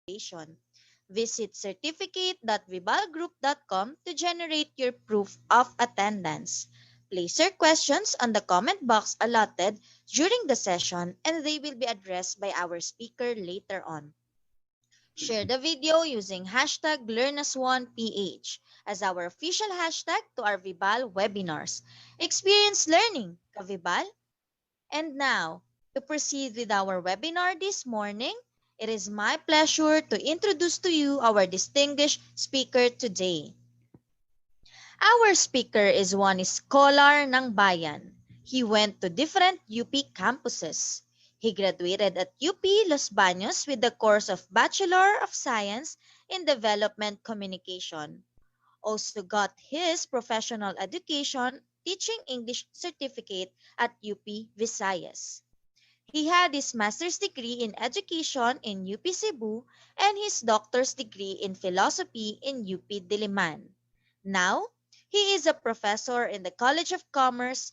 participation. Visit certificate.vibalgroup.com to generate your proof of attendance. Place your questions on the comment box allotted during the session and they will be addressed by our speaker later on. Share the video using hashtag LearnAsOnePH as our official hashtag to our Vibal webinars. Experience learning, ka-Vibal? And now, to proceed with our webinar this morning, it is my pleasure to introduce to you our distinguished speaker today. Our speaker is one scholar ng bayan. He went to different UP campuses. He graduated at UP Los Baños with the course of Bachelor of Science in Development Communication. Also got his professional education teaching English certificate at UP Visayas. He had his master's degree in education in UP Cebu and his doctor's degree in philosophy in UP Diliman. Now, he is a professor in the College of Commerce,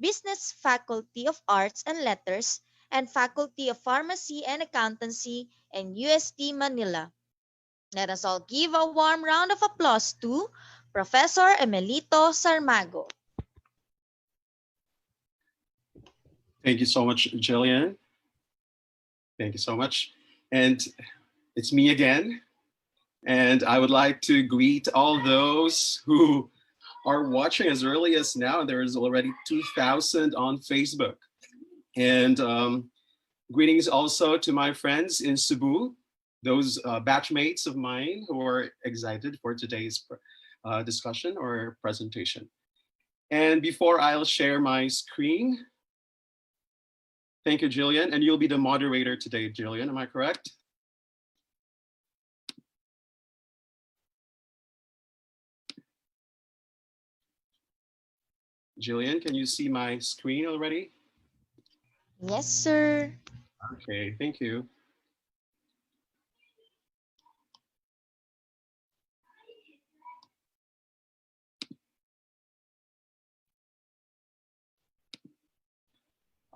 Business Faculty of Arts and Letters, and Faculty of Pharmacy and Accountancy in UST Manila. Let us all give a warm round of applause to Professor Emelito Sarmago. Thank you so much, Jillian. Thank you so much. And it's me again. And I would like to greet all those who are watching as early as now. There is already 2,000 on Facebook. And greetings also to my friends in Cebu, those batchmates of mine who are excited for today's discussion or presentation. And before I'll share my screen, thank you, Jillian. And you'll be the moderator today, Jillian, am I correct? Jillian, can you see my screen already? Yes, sir. Okay, thank you.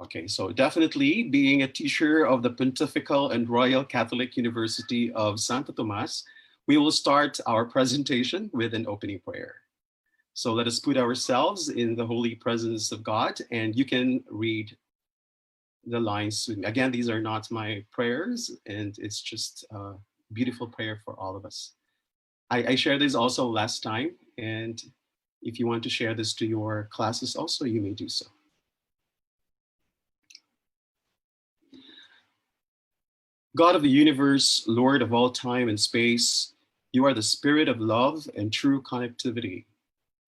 Okay, so definitely being a teacher of the Pontifical and Royal Catholic University of Santo Tomas, we will start our presentation with an opening prayer. So let us put ourselves in the holy presence of God, and you can read the lines with me. Again, these are not my prayers, and it's just a beautiful prayer for all of us. I shared this also last time, and if you want to share this to your classes also, you may do so. God of the universe, Lord of all time and space, you are the spirit of love and true connectivity,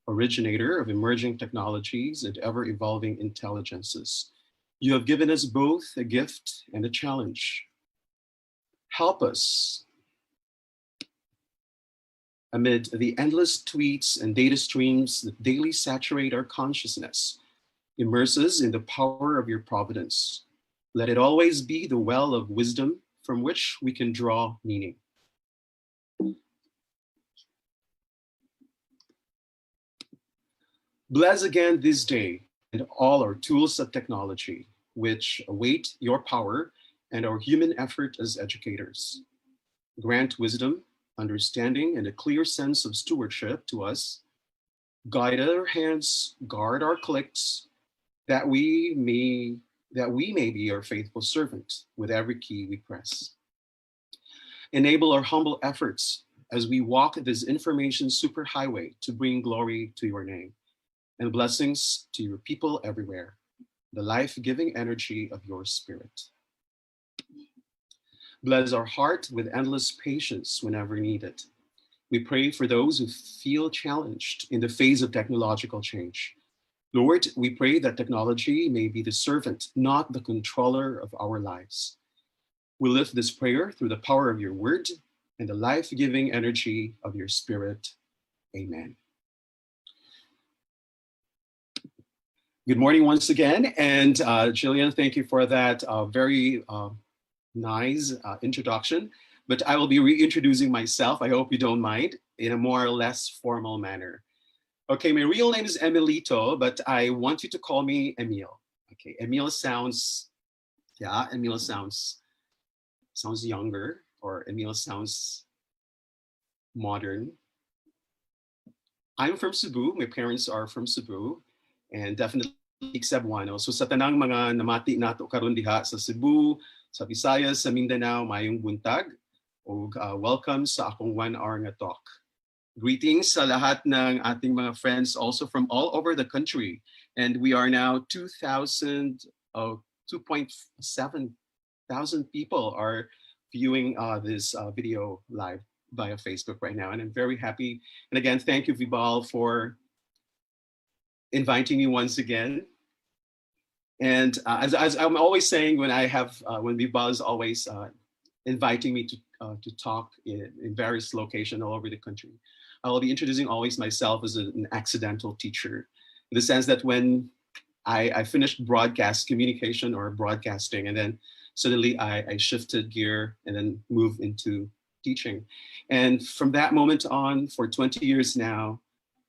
originator of emerging technologies and ever-evolving intelligences. You have given us both a gift and a challenge. Help us amid the endless tweets and data streams that daily saturate our consciousness. Immerse us in the power of your providence. Let it always be the well of wisdom from which we can draw meaning. Bless again this day and all our tools of technology, which await your power and our human effort as educators. Grant wisdom, understanding, and a clear sense of stewardship to us. Guide our hands, guard our clicks, that we may be your faithful servant with every key we press. Enable our humble efforts as we walk this information superhighway to bring glory to your name and blessings to your people everywhere, the life-giving energy of your spirit. Bless our heart with endless patience whenever needed. We pray for those who feel challenged in the face of technological change. Lord, we pray that technology may be the servant, not the controller of our lives. We lift this prayer through the power of your word and the life-giving energy of your spirit. Amen. Good morning once again. And Jillian, thank you for that very nice introduction. But I will be reintroducing myself, I hope you don't mind, in a more or less formal manner. Okay, my real name is Emelito, but I want you to call me Emil. Okay, Emil sounds younger. or Emil sounds modern. I'm from Cebu. My parents are from Cebu, and definitely Cebuano. So sa tanang mga namati nato karon diha sa Cebu, sa Visayas, sa Mindanao, mayong buntag o welcome sa akong 1 hour nga talk. Greetings sa lahat ng ating mga friends also from all over the country. And we are now 2.7 thousand people are viewing this video live via Facebook right now. And I'm very happy. And again, thank you, Vibal, for inviting me once again. And as I'm always saying, when Vibal is always inviting me to talk in various locations all over the country, I will be introducing always myself as an accidental teacher, in the sense that when I finished broadcast communication or broadcasting, and then suddenly I shifted gear and then moved into teaching. And from that moment on, for 20 years now,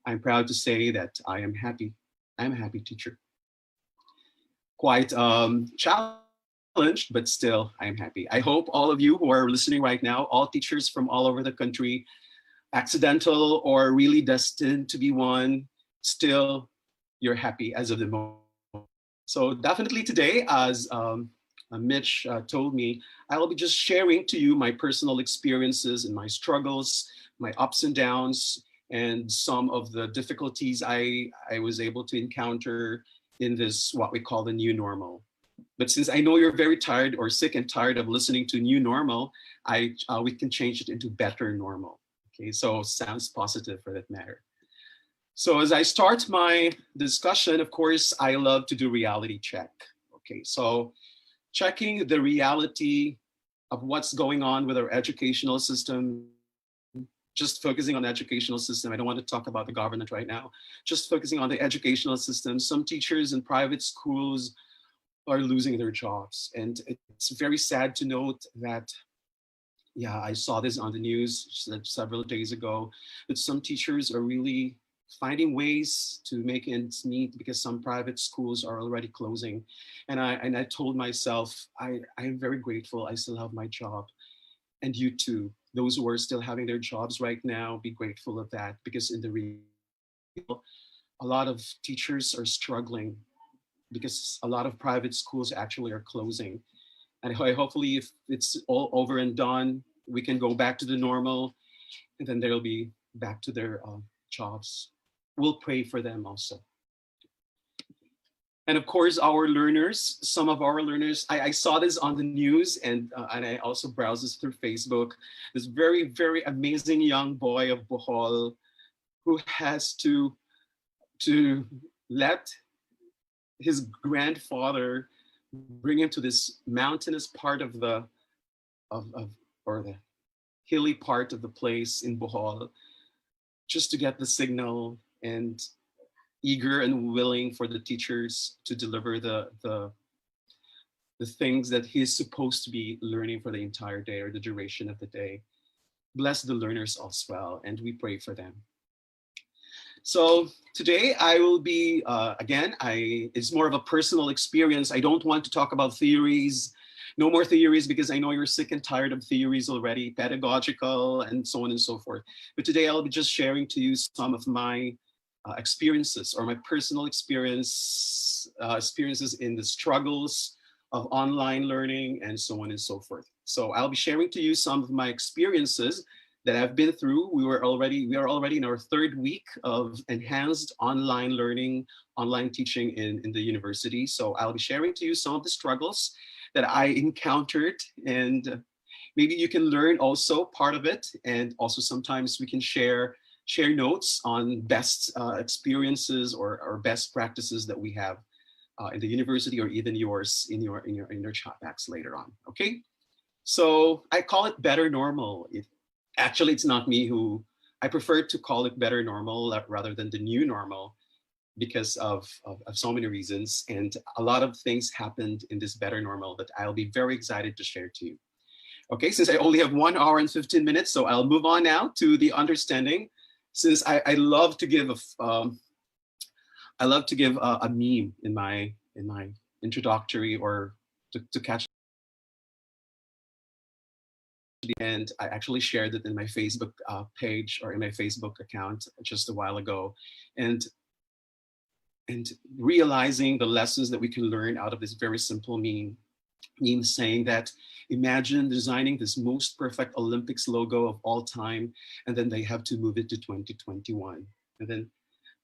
I'm proud to say that I am happy. I'm a happy teacher. Quite challenged, but still I'm happy. I hope all of you who are listening right now, all teachers from all over the country, accidental or really destined to be one, still you're happy as of the moment. So definitely today, as Mitch told me, I will be just sharing to you my personal experiences and my struggles, my ups and downs, and some of the difficulties I was able to encounter in this, what we call the new normal. But since I know you're very tired or sick and tired of listening to new normal, we can change it into better normal. Okay, so sounds positive for that matter. So as I start my discussion, of course, I love to do reality check. Okay, so checking the reality of what's going on with our educational system, just focusing on the educational system. I don't want to talk about the government right now, just focusing on the educational system. Some teachers in private schools are losing their jobs. And it's very sad to note that, yeah, I saw this on the news several days ago, that some teachers are really finding ways to make ends meet because some private schools are already closing. And I told myself, I am very grateful I still have my job. And you too, those who are still having their jobs right now, be grateful of that, because in the real, a lot of teachers are struggling because a lot of private schools actually are closing. And hopefully if it's all over and done, we can go back to the normal, and then they'll be back to their jobs. We'll pray for them also. And of course, our learners, some of our learners, I saw this on the news, and I also browsed this through Facebook. This very, very amazing young boy of Bohol who has to let his grandfather bring him to this mountainous part of the or the hilly part of the place in Bohol, just to get the signal, and eager and willing for the teachers to deliver the things that he's supposed to be learning for the entire day or the duration of the day. Bless the learners as well, and we pray for them. So today I will be, again, it's more of a personal experience. I don't want to talk about theories, no more theories, because I know you're sick and tired of theories already, pedagogical and so on and so forth. But today I'll be just sharing to you some of my experiences, or my personal experiences in the struggles of online learning and so on and so forth. So I'll be sharing to you some of my experiences that I've been through. We are already in our third week of enhanced online learning, online teaching in the university. So I'll be sharing to you some of the struggles that I encountered, and maybe you can learn also part of it. And also sometimes we can share notes on best experiences or best practices that we have in the university, or even yours in your chat box later on. Okay, so I call it better normal. Actually, it's not me who, I prefer to call it better normal rather than the new normal, because of so many reasons. And a lot of things happened in this better normal that I'll be very excited to share to you. Okay, since I only have 1 hour and 15 minutes, so I'll move on now to the understanding. Since I love to give a meme in my introductory, or to catch and I actually shared it in my Facebook page or in my Facebook account just a while ago. And and realizing the lessons that we can learn out of this very simple meme saying that imagine designing this most perfect Olympics logo of all time, and then they have to move it to 2021. And then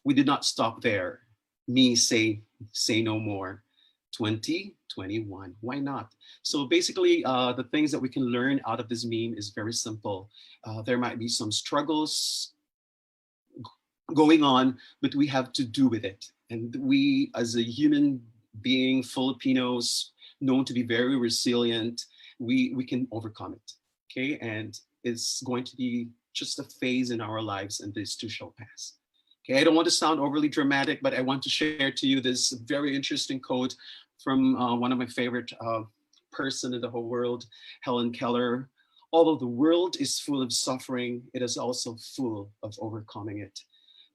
we did not stop there. Me say no more. 2021. Why not? So basically, the things that we can learn out of this meme is very simple. There might be some struggles going on, but we have to do with it. And we, as a human being, Filipinos, known to be very resilient, we can overcome it. Okay, and it's going to be just a phase in our lives, and this too shall pass. Okay, I don't want to sound overly dramatic, but I want to share to you this very interesting quote from one of my favorite person in the whole world, Helen Keller. Although the world is full of suffering, it is also full of overcoming it.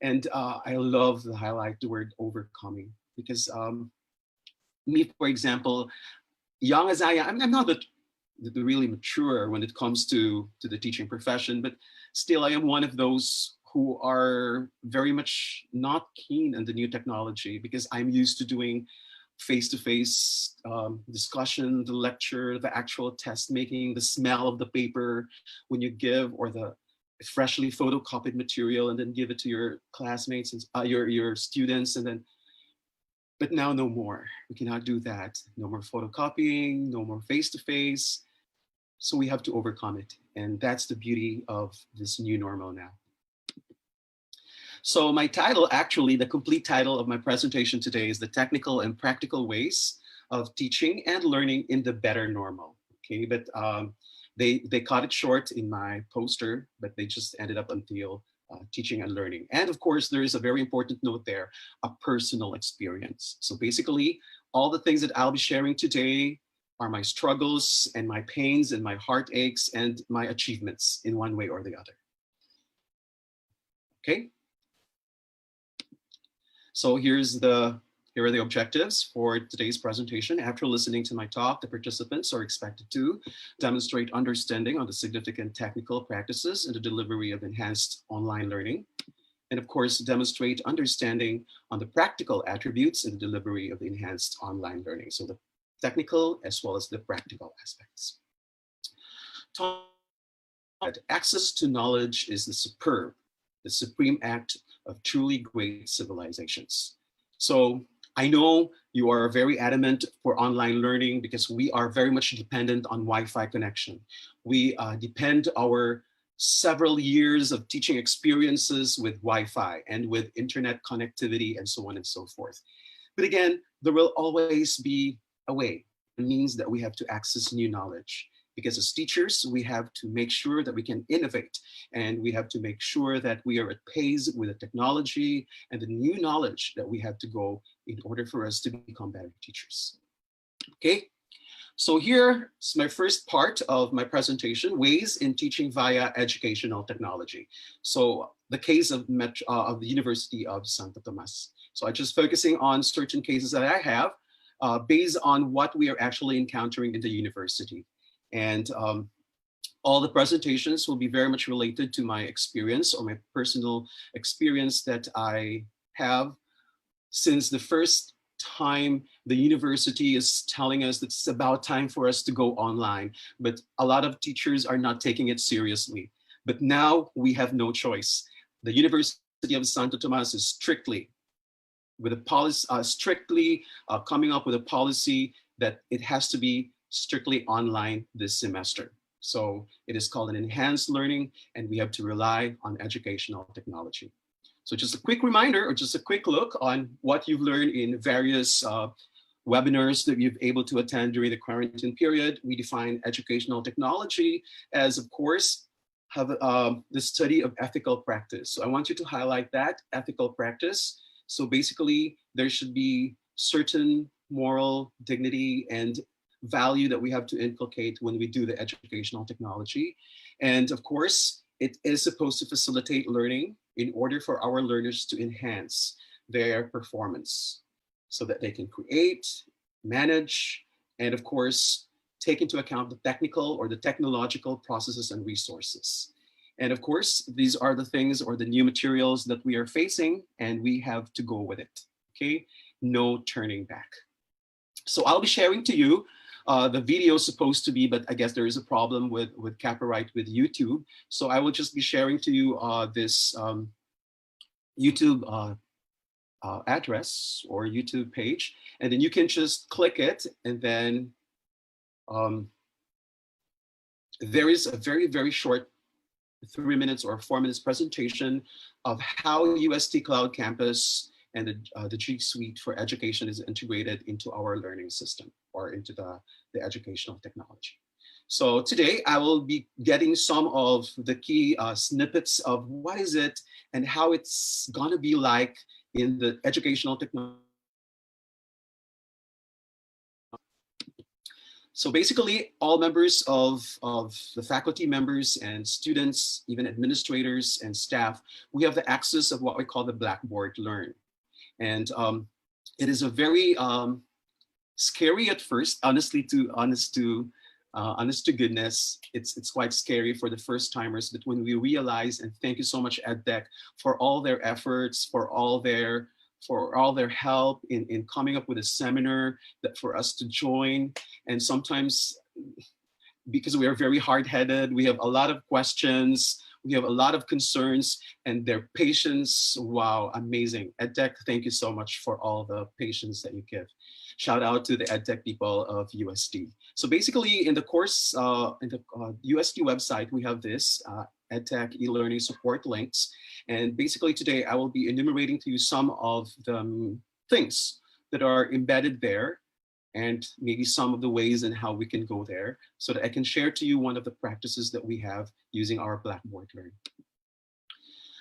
And I love to highlight the word overcoming because me, for example, young as I am, I'm not the really mature when it comes to the teaching profession, but still I am one of those who are very much not keen on the new technology because I'm used to doing face-to-face discussion, the lecture, the actual test making, the smell of the paper when you give, or the freshly photocopied material and then give it to your classmates and your students, and then but now no more. We cannot do that. No more photocopying, no more face-to-face. So we have to overcome it. And that's the beauty of this new normal now. So my title, actually, the complete title of my presentation today is The Technical and Practical Ways of Teaching and Learning in the Better Normal. Okay, but they cut it short in my poster, but they just ended up until teaching and learning. And of course, there is a very important note there, a personal experience. So basically, all the things that I'll be sharing today are my struggles and my pains and my heartaches and my achievements in one way or the other. Okay. So here are the objectives for today's presentation. After listening to my talk, the participants are expected to demonstrate understanding on the significant technical practices in the delivery of enhanced online learning, and of course, demonstrate understanding on the practical attributes in the delivery of the enhanced online learning. So the technical as well as the practical aspects. Access to knowledge is the supreme act of truly great civilizations. So I know you are very adamant for online learning because we are very much dependent on Wi-Fi connection. We depend our several years of teaching experiences with Wi-Fi and with internet connectivity and so on and so forth. But again, there will always be a way. It means that we have to access new knowledge. Because as teachers, we have to make sure that we can innovate, and we have to make sure that we are at pace with the technology and the new knowledge that we have to go in order for us to become better teachers. Okay, so here's my first part of my presentation, ways in teaching via educational technology. So the case of the University of Santo Tomas. So I'm just focusing on certain cases that I have based on what we are actually encountering in the university. And all the presentations will be very much related to my experience or my personal experience that I have since the first time the university is telling us that it's about time for us to go online. But a lot of teachers are not taking it seriously. But now we have no choice. The University of Santo Tomas is strictly with a policy, coming up with a policy that it has to be strictly online this semester. So it is called an enhanced learning, and we have to rely on educational technology. So just a quick reminder or just a quick look on what you've learned in various webinars that you've able to attend during the quarantine period. We define educational technology as, of course, have the study of ethical practice. So I want you to highlight that ethical practice. So basically, there should be certain moral dignity and value that we have to inculcate when we do the educational technology. And of course, it is supposed to facilitate learning in order for our learners to enhance their performance so that they can create, manage, and of course, take into account the technical or the technological processes and resources. And of course, these are the things or the new materials that we are facing, and we have to go with it. Okay, no turning back. So I'll be sharing to you the video is supposed to be, but I guess there is a problem with copyright with YouTube. So I will just be sharing to you this YouTube address or YouTube page, and then you can just click it, and then um, there is a very, very short 3 minutes or 4 minutes presentation of how UST Cloud Campus and the G Suite for Education is integrated into our learning system or into the educational technology. So today I will be getting some of the key snippets of what is it and how it's gonna be like in the educational technology. So basically, all members of the faculty members and students, even administrators and staff, we have the access of what we call the Blackboard Learn. And it is a very scary at first, honest to goodness, it's quite scary for the first timers. But when we realize, and thank you so much, EdTech, for all their efforts, for all their help in coming up with a seminar that for us to join. And sometimes because we are very hard-headed, we have a lot of questions, we have a lot of concerns, and their patience, wow, amazing. EdTech, thank you so much for all the patience that you give. Shout out to the EdTech people of USD. So basically in the course, in the USD website, we have this EdTech e-learning support links. And basically today I will be enumerating to you some of the things that are embedded there, and maybe some of the ways and how we can go there, so that I can share to you one of the practices that we have using our Blackboard Learn.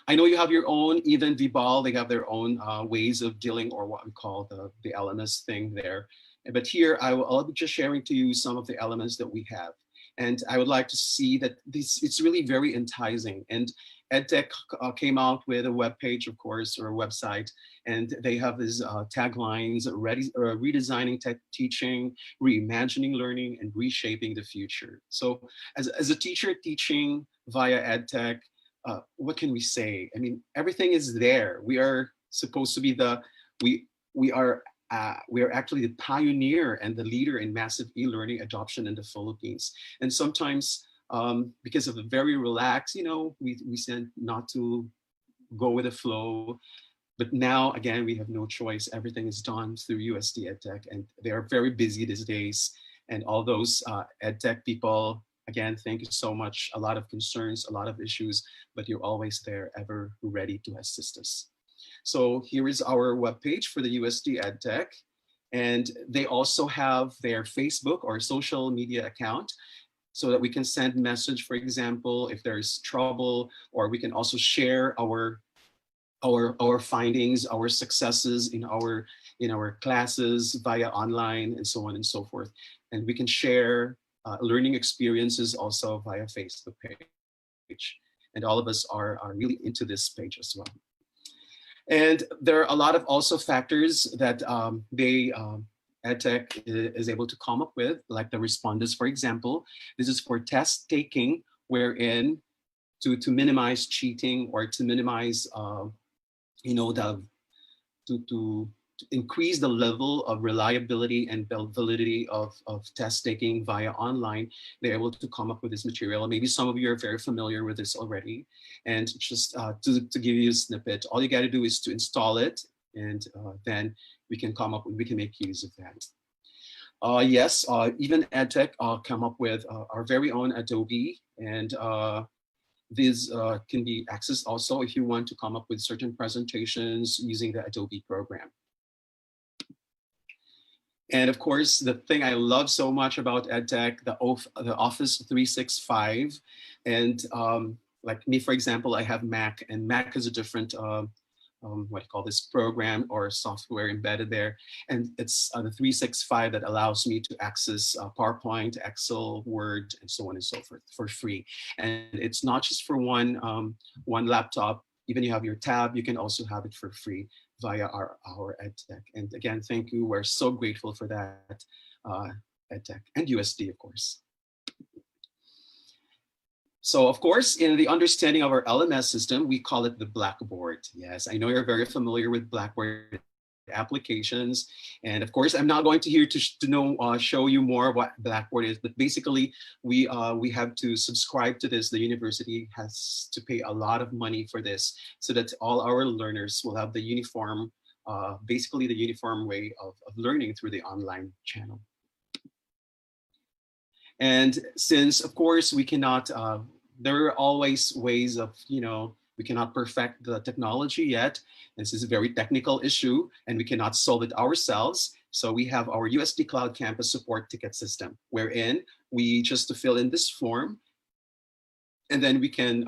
I know you have your own, even vibal, they have their own ways of dealing, or what we call the LMS thing there. But here I'll be just sharing to you some of the elements that we have. And I would like to see that it's really very enticing. And EdTech came out with a web page, of course, or a website, and they have these taglines: redesigning tech teaching, reimagining learning, and reshaping the future. So as a teacher teaching via EdTech, what can we say? I mean, everything is there. We are supposed to be we are actually the pioneer and the leader in massive e-learning adoption in the Philippines. And sometimes because of the very relaxed, we tend not to go with the flow. But now, again, we have no choice. Everything is done through USD EdTech, and they are very busy these days. And all those EdTech people, again, thank you so much. A lot of concerns, a lot of issues, but you're always there, ever ready to assist us. So here is our webpage for the USD EdTech. And they also have their Facebook or social media account, so that we can send message, for example, if there's trouble, or we can also share our findings, our successes in our classes via online, and so on and so forth. And we can share learning experiences also via Facebook page. And all of us are really into this page as well. And there are a lot of also factors that EdTech is able to come up with, like the responders, for example. This is for test taking, wherein to minimize cheating, or to minimize, to increase the level of reliability and validity of test taking via online. They're able to come up with this material. Maybe some of you are very familiar with this already. And just to give you a snippet, all you got to do is to install it, and then we can make use of that. Yes, even EdTech come up with our very own Adobe, and these can be accessed also if you want to come up with certain presentations using the Adobe program. And of course, the thing I love so much about EdTech, the Office 365. And like me, for example, I have Mac, and Mac is a different, what do you call this, program or software embedded there. And it's the 365 that allows me to access PowerPoint, Excel, Word, and so on and so forth for free. And it's not just for one laptop. Even you have your tab, you can also have it for free via our EdTech. And again, thank you. We're so grateful for that. EdTech, and USD, of course. So, of course, in the understanding of our LMS system, we call it the Blackboard. Yes, I know you're very familiar with Blackboard applications. And of course, I'm not going to here show you more of what Blackboard is, but basically we have to subscribe to this. The university has to pay a lot of money for this so that all our learners will have the uniform, basically the uniform way of learning through the online channel. And since, of course, we cannot, there are always ways of, we cannot perfect the technology yet. This is a very technical issue and we cannot solve it ourselves. So we have our USD Cloud Campus Support Ticket System, wherein we just to fill in this form, and then we can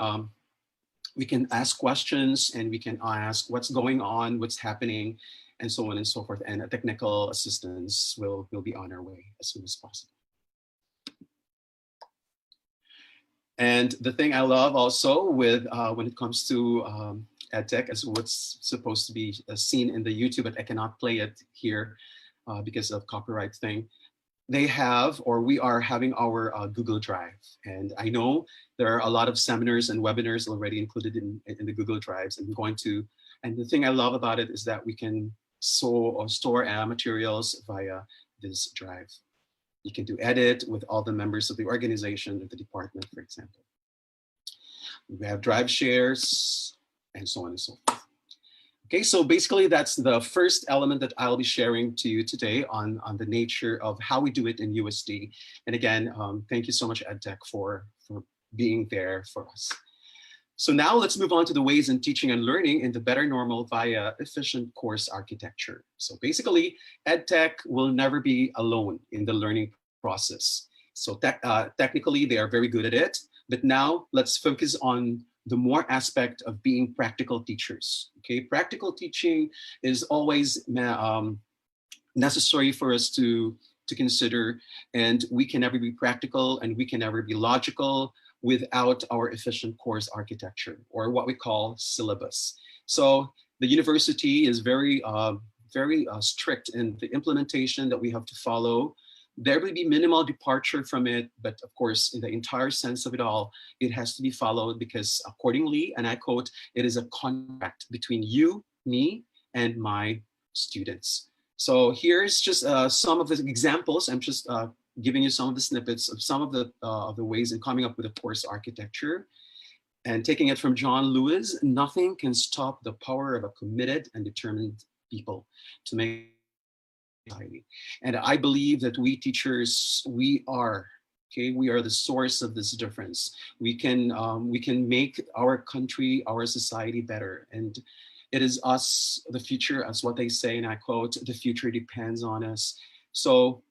ask questions and we can ask what's going on, what's happening, and so on and so forth. And a technical assistance will be on our way as soon as possible. And the thing I love also with when it comes to EdTech is what's supposed to be seen in the YouTube, but I cannot play it here because of copyright thing. They have, or we are having our Google Drive. And I know there are a lot of seminars and webinars already included in the Google Drives. And and the thing I love about it is that we can store materials via this drive. You can do edit with all the members of the organization or the department, for example. We have drive shares and so on and so forth. Okay, so basically that's the first element that I'll be sharing to you today on the nature of how we do it in USD. And again, thank you so much, EdTech, for being there for us. So now let's move on to the ways in teaching and learning in the better normal via efficient course architecture. So basically, EdTech will never be alone in the learning process. So technically, they are very good at it. But now let's focus on the more aspect of being practical teachers. Okay, practical teaching is always necessary for us to consider, and we can never be practical and we can never be logical without our efficient course architecture, or what we call syllabus. So the university is very strict in the implementation that we have to follow. There will be minimal departure from it, but of course, in the entire sense of it all, it has to be followed because accordingly, and I quote, it is a contract between you, me, and my students. So here's just some of the examples. I'm just giving you some of the snippets of some of the ways in coming up with a course architecture. And taking it from John Lewis, nothing can stop the power of a committed and determined people to make society. And I believe that we teachers, we are the source of this difference. We can make our country, our society better. And it is us, the future, as what they say, and I quote, the future depends on us. So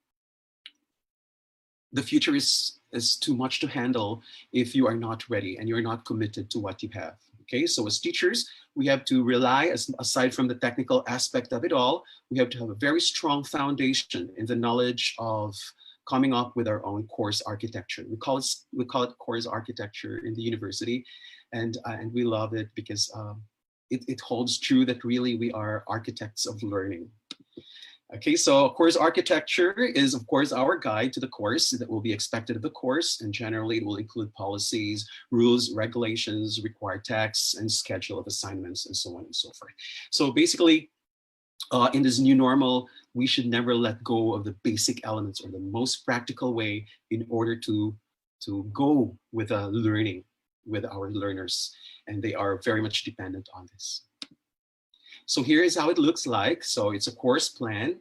the future is too much to handle if you are not ready and you're not committed to what you have. Okay, so as teachers, we have to rely, aside from the technical aspect of it all, we have to have a very strong foundation in the knowledge of coming up with our own course architecture. We call it course architecture in the university, and we love it because it holds true that really we are architects of learning. Okay, so course architecture is, of course, our guide to the course that will be expected of the course, and generally it will include policies, rules, regulations, required texts, and schedule of assignments, and so on and so forth. So basically, in this new normal, we should never let go of the basic elements or the most practical way in order to go with learning with our learners, and they are very much dependent on this. So here is how it looks like. So it's a course plan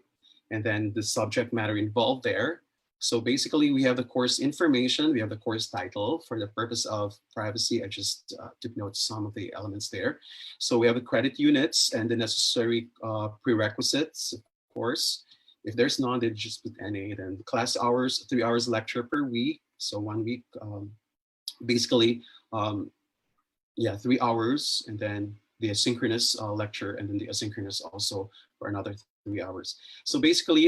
and then the subject matter involved there. So basically we have the course information, we have the course title. For the purpose of privacy, I just took note some of the elements there. So we have the credit units and the necessary prerequisites, of course. If there's none, they just put NA. Then class hours, 3 hours lecture per week. So 1 week, basically, 3 hours, and then the asynchronous lecture, and then the asynchronous also for another 3 hours. So basically,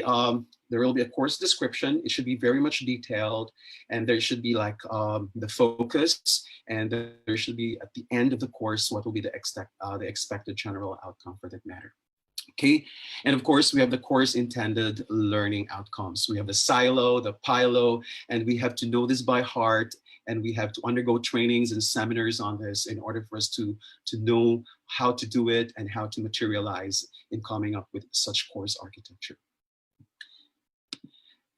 there will be a course description. It should be very much detailed, and there should be like the focus, and there should be at the end of the course what will be the expected general outcome for that matter. Okay, and of course we have the course intended learning outcomes. We have the silo, the pilo, and we have to know this by heart, and we have to undergo trainings and seminars on this in order for us to know how to do it and how to materialize in coming up with such course architecture.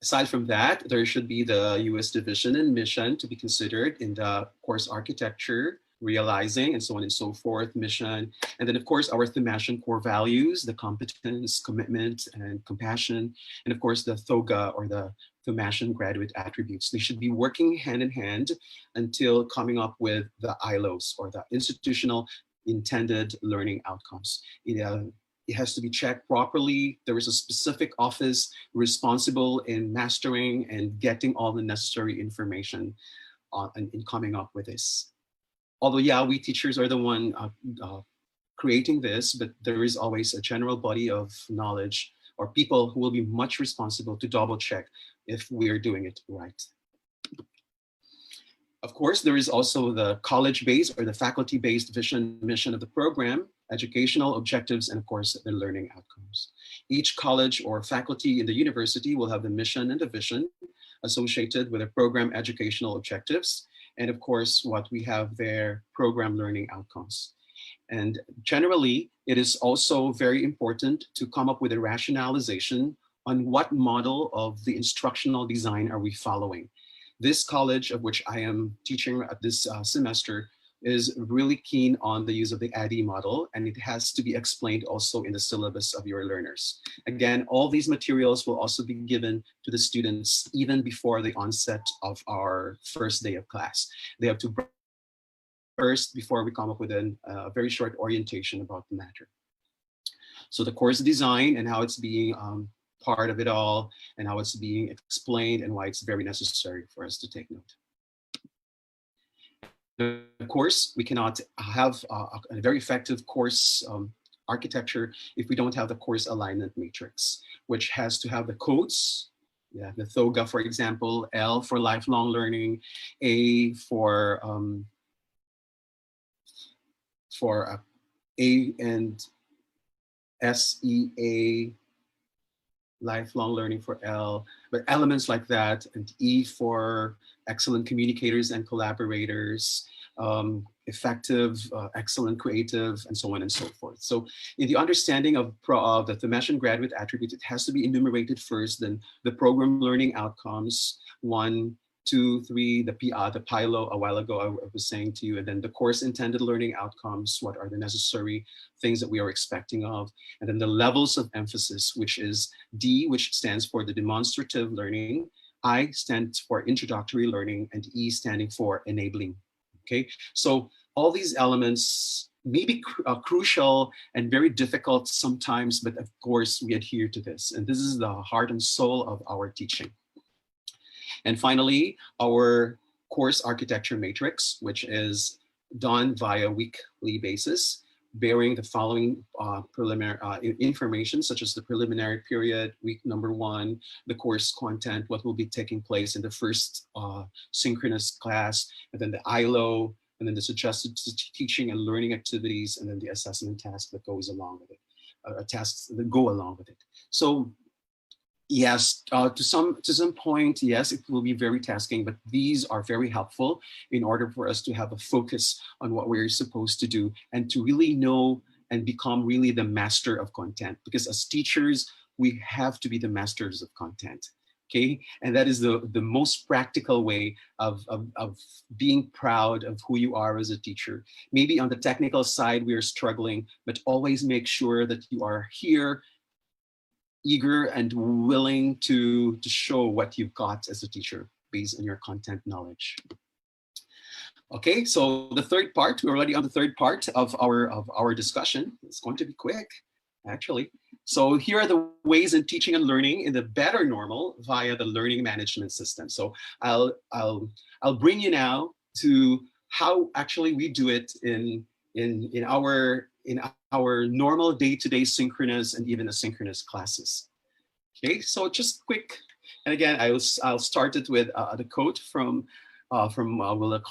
Aside from that, there should be the US division and mission to be considered in the course architecture, realizing, and so on and so forth, mission. And then, of course, our themation core values, the competence, commitment, and compassion. And of course, the THOGA, or the themation graduate attributes. They should be working hand in hand until coming up with the ILOs, or the institutional intended learning outcomes. It has to be checked properly. There is a specific office responsible in mastering and getting all the necessary information in coming up with this. Although, yeah, we teachers are the one creating this, but there is always a general body of knowledge or people who will be much responsible to double check if we're doing it right. Of course, there is also the college-based or the faculty-based vision mission of the program, educational objectives, and of course, the learning outcomes. Each college or faculty in the university will have the mission and the vision associated with the program educational objectives, and of course, what we have there, program learning outcomes. And generally, it is also very important to come up with a rationalization on what model of the instructional design are we following. This college, of which I am teaching at this semester, is really keen on the use of the ADDIE model, and it has to be explained also in the syllabus of your learners. Again, all these materials will also be given to the students even before the onset of our first day of class. They have to first before we come up with a very short orientation about the matter. So the course design and how it's being part of it all, and how it's being explained, and why it's very necessary for us to take note. Of course, we cannot have a very effective course architecture if we don't have the course alignment matrix, which has to have the codes. Yeah, the THOGA, for example, L for lifelong learning, A for A and SEA, lifelong learning for L, but elements like that, and E for excellent communicators and collaborators, effective, excellent creative, and so on and so forth. So in the understanding of the themation graduate attributes, it has to be enumerated first, then the program learning outcomes, 1, 2, 3, the PILO a while ago I was saying to you, and then the course intended learning outcomes, what are the necessary things that we are expecting of, and then the levels of emphasis, which is D, which stands for the demonstrative learning, I stands for introductory learning, and E standing for enabling. Okay, so all these elements may be crucial and very difficult sometimes, but of course we adhere to this, and this is the heart and soul of our teaching. And finally, our course architecture matrix, which is done via weekly basis, bearing the following preliminary information, such as the preliminary period, week number 1, the course content, what will be taking place in the first synchronous class, and then the ILO, and then the suggested teaching and learning activities, and then the assessment task that goes along with it, tasks that go along with it. So yes, to some point, yes, it will be very tasking, but these are very helpful in order for us to have a focus on what we're supposed to do and to really know and become really the master of content. Because as teachers, we have to be the masters of content. Okay, and that is the most practical way of being proud of who you are as a teacher. Maybe on the technical side, we are struggling, but always make sure that you are here eager and willing to show what you've got as a teacher based on your content knowledge. Okay, so the third part, we're already on the third part of our discussion. It's going to be quick, actually. So here are the ways in teaching and learning in the better normal via the learning management system. So I'll bring you now to how actually we do it in our normal day-to-day synchronous and even asynchronous classes. Okay, so just quick, and again, I'll start it with the quote from Willa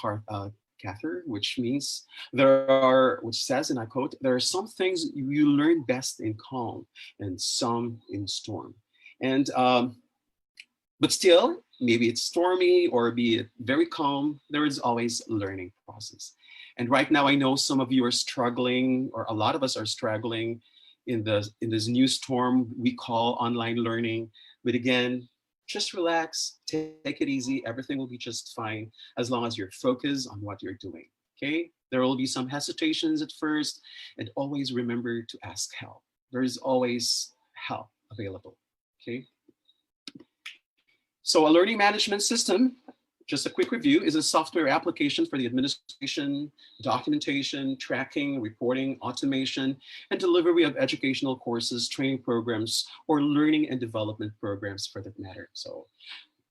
Cather, which means there are, which says, and I quote, there are some things you learn best in calm and some in storm. And but still, maybe it's stormy or be it very calm, there is always a learning process. And right now, I know some of you are struggling, or a lot of us are struggling in this new storm we call online learning. But again, just relax, take it easy. Everything will be just fine as long as you're focused on what you're doing. Okay? There will be some hesitations at first, and always remember to ask help. There is always help available. Okay? So a learning management system, just a quick review, is a software application for the administration, documentation, tracking, reporting, automation, and delivery of educational courses, training programs, or learning and development programs for that matter. So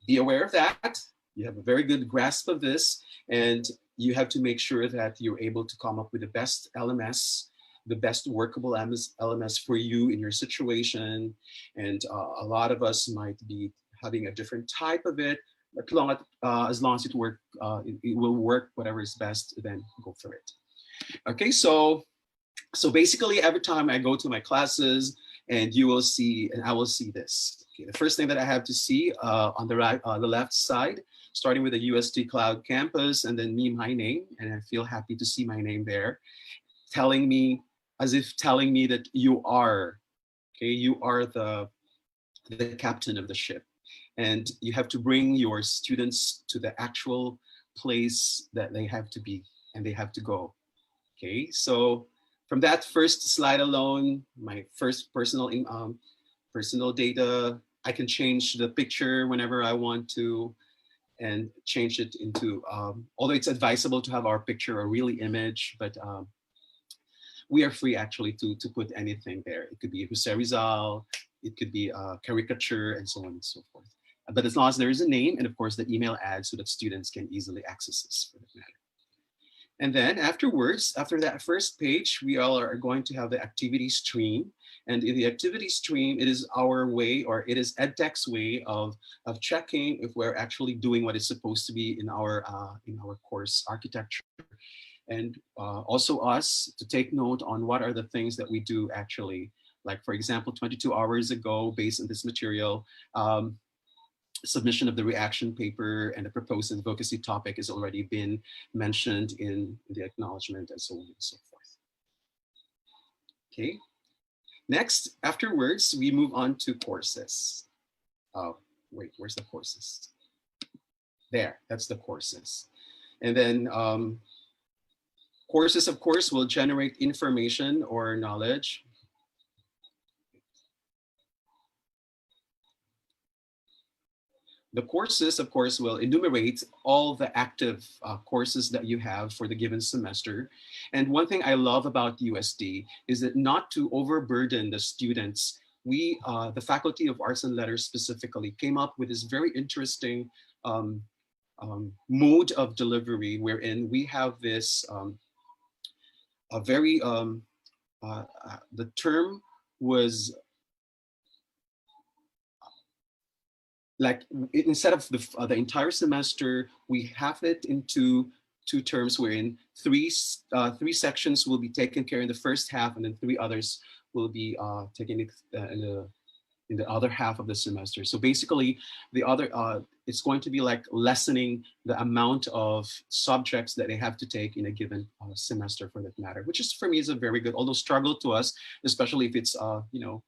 be aware of that. You have a very good grasp of this, and you have to make sure that you're able to come up with the best LMS, the best workable LMS for you in your situation. And a lot of us might be having a different type of it, but as long as it will work, whatever is best, then go for it. Okay, so basically every time I go to my classes, and you will see, and I will see this. Okay, the first thing that I have to see on the right, the left side, starting with the UST Cloud Campus, and then me, my name, and I feel happy to see my name there, telling me, as if telling me that you are, okay, you are the captain of the ship, and you have to bring your students to the actual place that they have to be and they have to go. Okay, so from that first slide alone, my first personal data, I can change the picture whenever I want to and change it into, although it's advisable to have our picture or really image, but we are free actually to put anything there. It could be Jose Rizal, it could be a caricature, and so on and so forth. But as long as there is a name and of course the email ad so that students can easily access this for that matter. And then afterwards, after that first page, we all are going to have the activity stream. And in the activity stream, it is our way, or it is EdTech's way of checking if we're actually doing what is supposed to be in our course architecture. And also us to take note on what are the things that we do actually. Like for example, 22 hours ago, based on this material, submission of the reaction paper and the proposed advocacy topic has already been mentioned in the acknowledgement and so on and so forth. Okay, next, afterwards, we move on to courses. Oh, wait, where's the courses? There, that's the courses. And then courses, of course, will generate information or knowledge. The courses, of course, will enumerate all the active courses that you have for the given semester. And one thing I love about USD is that not to overburden the students, we, the Faculty of Arts and Letters specifically, came up with this very interesting mode of delivery wherein we have this a very, the term was like instead of the entire semester, we have it into two terms wherein three sections will be taken care in the first half, and then three others will be taken in the other half of the semester. So basically, the other it's going to be like lessening the amount of subjects that they have to take in a given semester for that matter, which is for me is a very good, although struggle to us, especially if it's you know.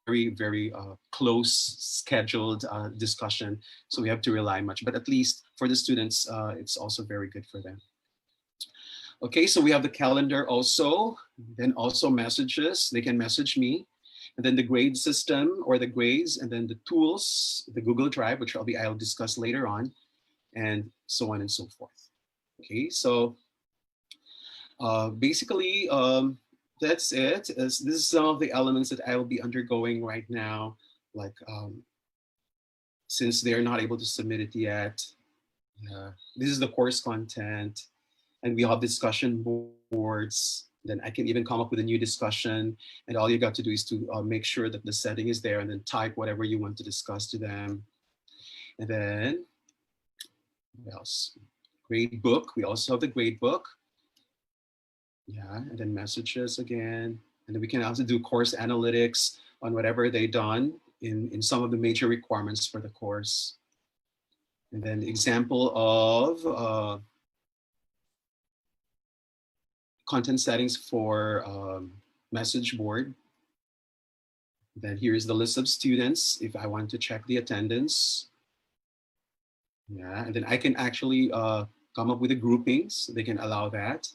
Very, very close scheduled discussion. So we have to rely much, but at least for the students, it's also very good for them. Okay, so we have the calendar also, then also messages, they can message me, and then the grade system or the grades, and then the tools, the Google Drive, which I'll discuss later on, and so on and so forth. Okay, so basically, that's it. This is some of the elements that I will be undergoing right now. Like, since they're not able to submit it yet, this is the course content, and we have discussion boards. Then I can even come up with a new discussion, and all you got to do is to make sure that the setting is there, and then type whatever you want to discuss to them. And then, what else? grade book. We also have the grade book. Yeah, and then messages again. And then we can also do course analytics on whatever they done in some of the major requirements for the course. And then example of content settings for message board. Then here's the list of students if I want to check the attendance. Yeah, and then I can actually come up with the groupings. They can allow that.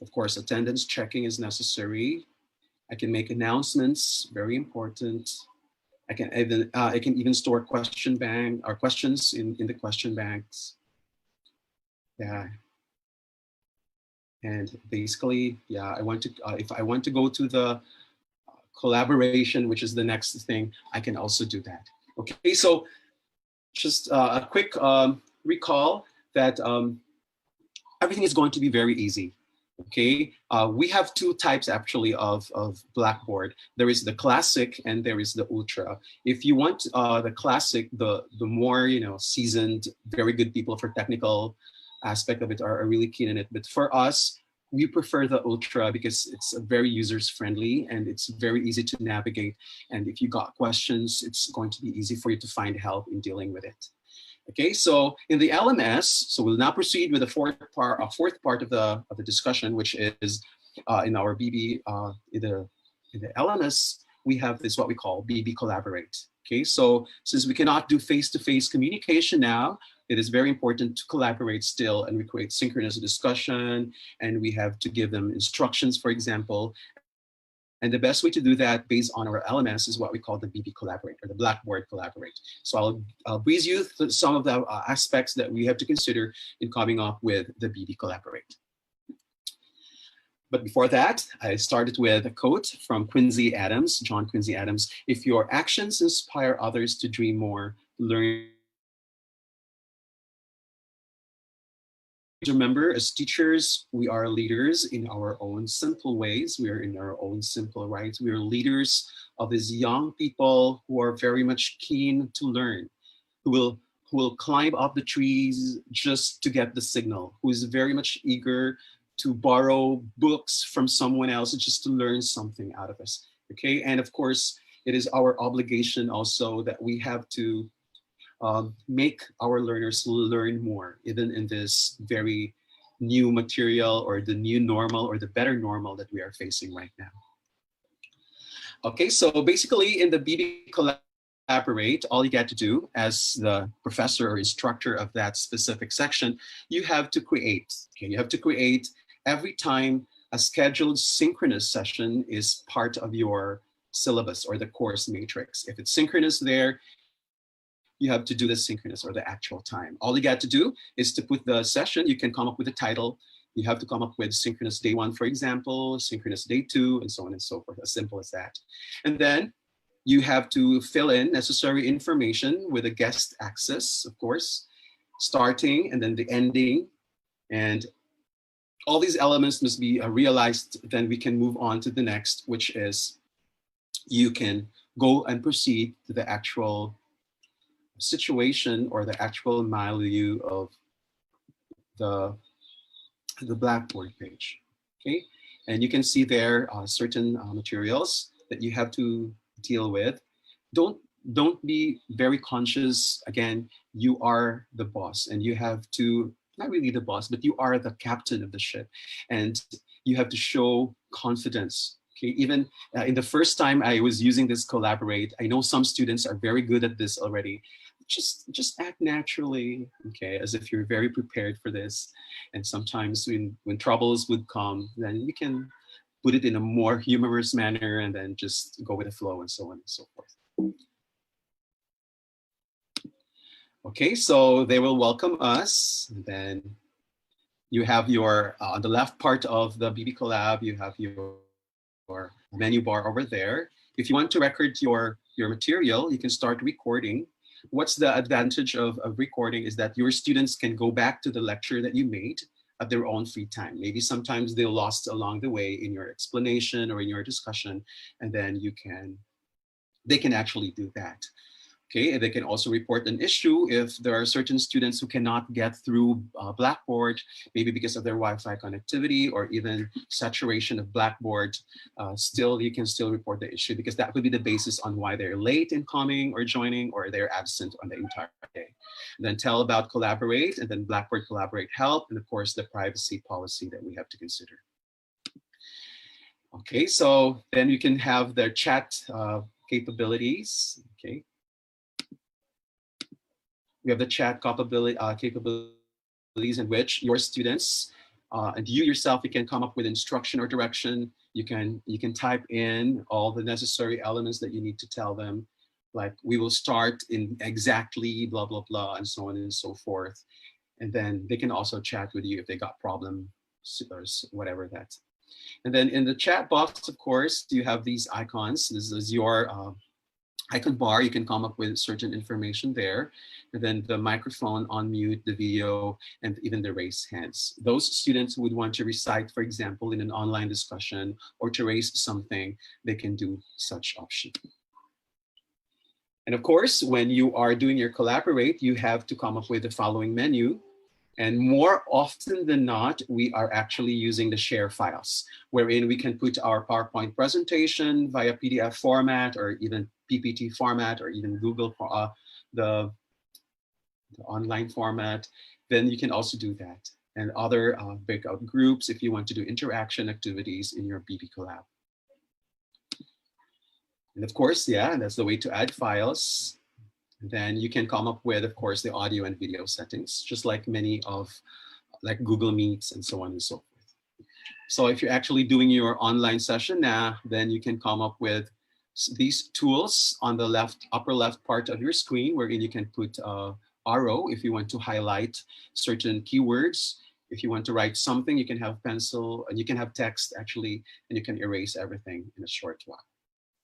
Of course, attendance checking is necessary. I can make announcements, very important. I can even store question bank or questions in the question banks. Yeah. And basically, yeah, if I want to go to the collaboration, which is the next thing, I can also do that. Okay, so just a quick recall that everything is going to be very easy. Okay, we have two types actually of Blackboard. There is the classic and there is the ultra. If you want the classic, the more seasoned, very good people for technical aspect of it are really keen in it. But for us, we prefer the ultra because it's very users friendly and it's very easy to navigate. And if you got questions, it's going to be easy for you to find help in dealing with it. Okay, so in the LMS, so we'll now proceed with the fourth part of the discussion, which is in our BB in the LMS, we have this what we call BB Collaborate. Okay, so since we cannot do face-to-face communication now, it is very important to collaborate still, and we create synchronous discussion, and we have to give them instructions, for example. And the best way to do that based on our LMS is what we call the BB Collaborate or the Blackboard Collaborate. So I'll breeze you through some of the aspects that we have to consider in coming up with the BB Collaborate. But before that, I started with a quote from Quincy Adams, John Quincy Adams. If your actions inspire others to dream more, learn. Remember, as teachers, we are leaders in our own simple ways. We are in our own simple rights. We are leaders of these young people who are very much keen to learn, who will climb up the trees just to get the signal, who is very much eager to borrow books from someone else just to learn something out of us. Okay, and of course, it is our obligation also that we have to make our learners learn more, even in this very new material or the new normal or the better normal that we are facing right now. Okay, so basically in the BB Collaborate, all you get to do as the professor or instructor of that specific section, you have to create. Okay, you have to create every time a scheduled synchronous session is part of your syllabus or the course matrix. If it's synchronous there, you have to do the synchronous or the actual time. All you got to do is to put the session, you can come up with a title. You have to come up with synchronous day 1, for example, synchronous day 2, and so on and so forth, as simple as that. And then you have to fill in necessary information with a guest access, of course, starting and then the ending. And all these elements must be realized, then we can move on to the next, which is you can go and proceed to the actual situation or the actual milieu of the Blackboard page. Okay, and you can see there certain materials that you have to deal with. Don't be very conscious. Again, you are the boss, and you have to, not really the boss, but you are the captain of the ship, and you have to show confidence. Okay, even in the first time I was using this Collaborate, I know some students are very good at this already. Just act naturally, okay, as if you're very prepared for this. And sometimes when troubles would come, then you can put it in a more humorous manner and then just go with the flow and so on and so forth. Okay, so they will welcome us. And then you have your, on the left part of the BB Collab, you have your menu bar over there. If you want to record your material, you can start recording. What's the advantage of recording is that your students can go back to the lecture that you made at their own free time. Maybe sometimes they're lost along the way in your explanation or in your discussion, and then they can actually do that. Okay, and they can also report an issue if there are certain students who cannot get through Blackboard, maybe because of their Wi-Fi connectivity or even saturation of Blackboard. Still, you can still report the issue because that would be the basis on why they're late in coming or joining or they're absent on the entire day. And then tell about collaborate, and then Blackboard collaborate help, and of course the privacy policy that we have to consider. Okay, so then you can have the chat capabilities. Okay, we have the chat capabilities in which your students and you yourself, you can come up with instruction or direction. You can type in all the necessary elements that you need to tell them, like we will start in exactly blah blah blah and so on and so forth. And then they can also chat with you if they got problems or whatever that. And then in the chat box, of course, you have these icons. This is your icon bar. You can come up with certain information there. And then the microphone on mute, the video, and even the raise hands. Those students who would want to recite, for example, in an online discussion or to raise something, they can do such option. And of course, when you are doing your collaborate, you have to come up with the following menu. And more often than not, we are actually using the share files, wherein we can put our PowerPoint presentation via PDF format or even PPT format or even Google for the online format. Then you can also do that. And other breakout groups if you want to do interaction activities in your BB Collab. And of course, yeah, that's the way to add files. Then you can come up with, of course, the audio and video settings, just like many of like Google Meets and so on and so forth. So if you're actually doing your online session now, then you can come up with these tools on the upper left part of your screen, wherein you can put arrow if you want to highlight certain keywords. If you want to write something, you can have pencil and you can have text actually, and you can erase everything in a short while.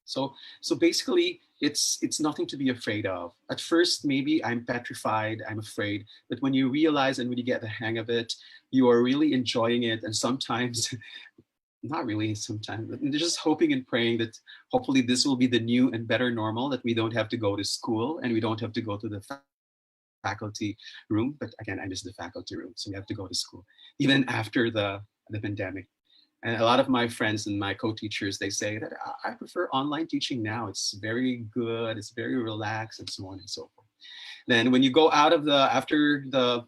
So basically, it's nothing to be afraid of. At first, maybe I'm petrified, I'm afraid, but when you realize and when you get the hang of it, you are really enjoying it. And sometimes, not really sometimes, but just hoping and praying that hopefully this will be the new and better normal, that we don't have to go to school and we don't have to go to the faculty room. But again, I miss the faculty room, so we have to go to school, even after the pandemic. And a lot of my friends and my co-teachers, they say that I prefer online teaching now. It's very good, it's very relaxed, and so on and so forth. Then when you go out of after the,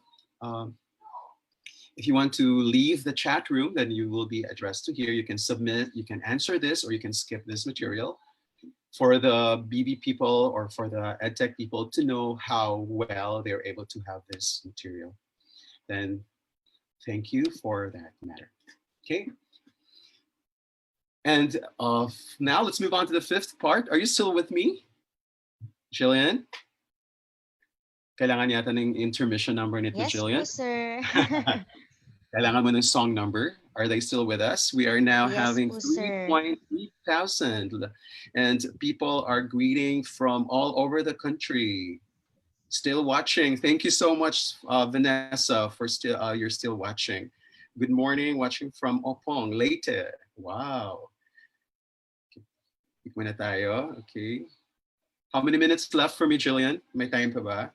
if you want to leave the chat room, then you will be addressed to here. You can submit, you can answer this, or you can skip this material for the BB people or for the EdTech people to know how well they're able to have this material. Then thank you for that matter. Okay. And now let's move on to the fifth part. Are you still with me, Jillian? Kailangan yata ng intermission number nito, Yes Jillian. po, sir. Kailangan mo ng song number. Are they still with us? We are now Yes having po, sir. 3.3 thousand, and people are greeting from all over the country. Still watching. Thank you so much, Vanessa, for you're still watching. Good morning, watching from Opong, Leyte. Wow. Tikman na tayo. Okay. How many minutes left for me, Jillian? May time pa ba?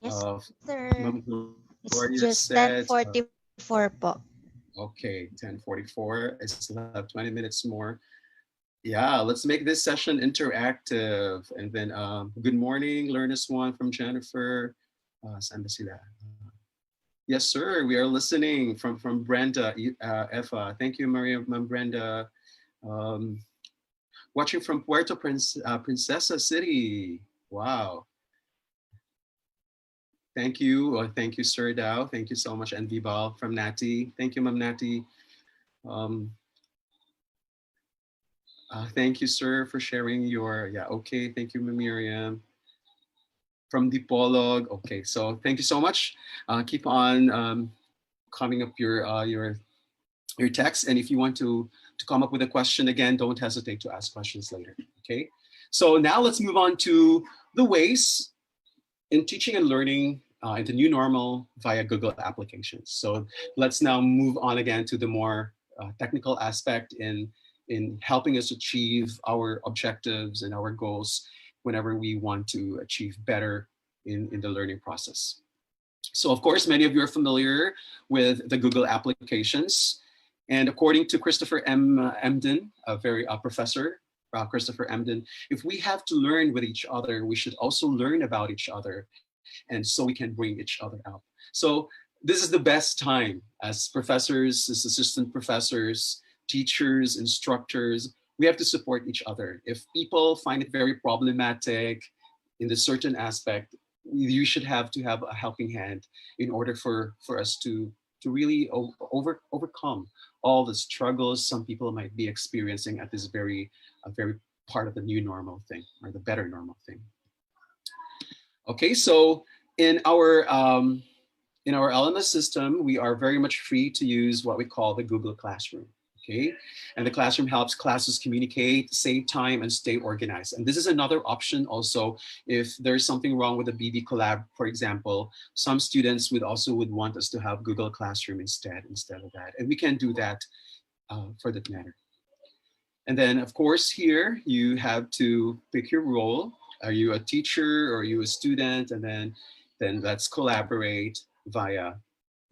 Yes, sir. It's Gloria just said, 10:44 po. Okay, 10:44. I still have 20 minutes more. Yeah, let's make this session interactive. And then, good morning, Learners One from Jennifer. Saan ba sila? Yes, sir. We are listening from Brenda, Eva. Thank you, Maria, Ma'am Brenda. Watching from Puerto Princesa City. Wow. Thank you. Thank you, Sir Dao. Thank you so much. And vibal from Nati. Thank you, Ma'am Nati. Thank you, sir, for sharing your, yeah, okay. Thank you, Miriam. From Dipolog. Okay, so thank you so much. Keep on coming up your text. And if you want to come up with a question again, don't hesitate to ask questions later, okay? So now let's move on to the ways in teaching and learning in the new normal via Google applications. So let's now move on again to the more technical aspect in helping us achieve our objectives and our goals. whenever we want to achieve better in the learning process. So of course, many of you are familiar with the Google applications. And according to Christopher Emden, a very professor, Christopher Emden, if we have to learn with each other, we should also learn about each other. And so we can bring each other up. So this is the best time as professors, as assistant professors, teachers, instructors, we have to support each other. If people find it very problematic in a certain aspect, you should have to have a helping hand in order for us to really overcome all the struggles some people might be experiencing at this very part of the new normal thing or the better normal thing. Okay, so in our LMS system, we are very much free to use what we call the Google Classroom. Okay, and the classroom helps classes communicate, save time, and stay organized. And this is another option also if there's something wrong with the BB Collab, for example. Some students would want us to have Google Classroom instead of that, and we can do that for that matter. And then, of course, here you have to pick your role. Are you a teacher or are you a student? And then let's collaborate via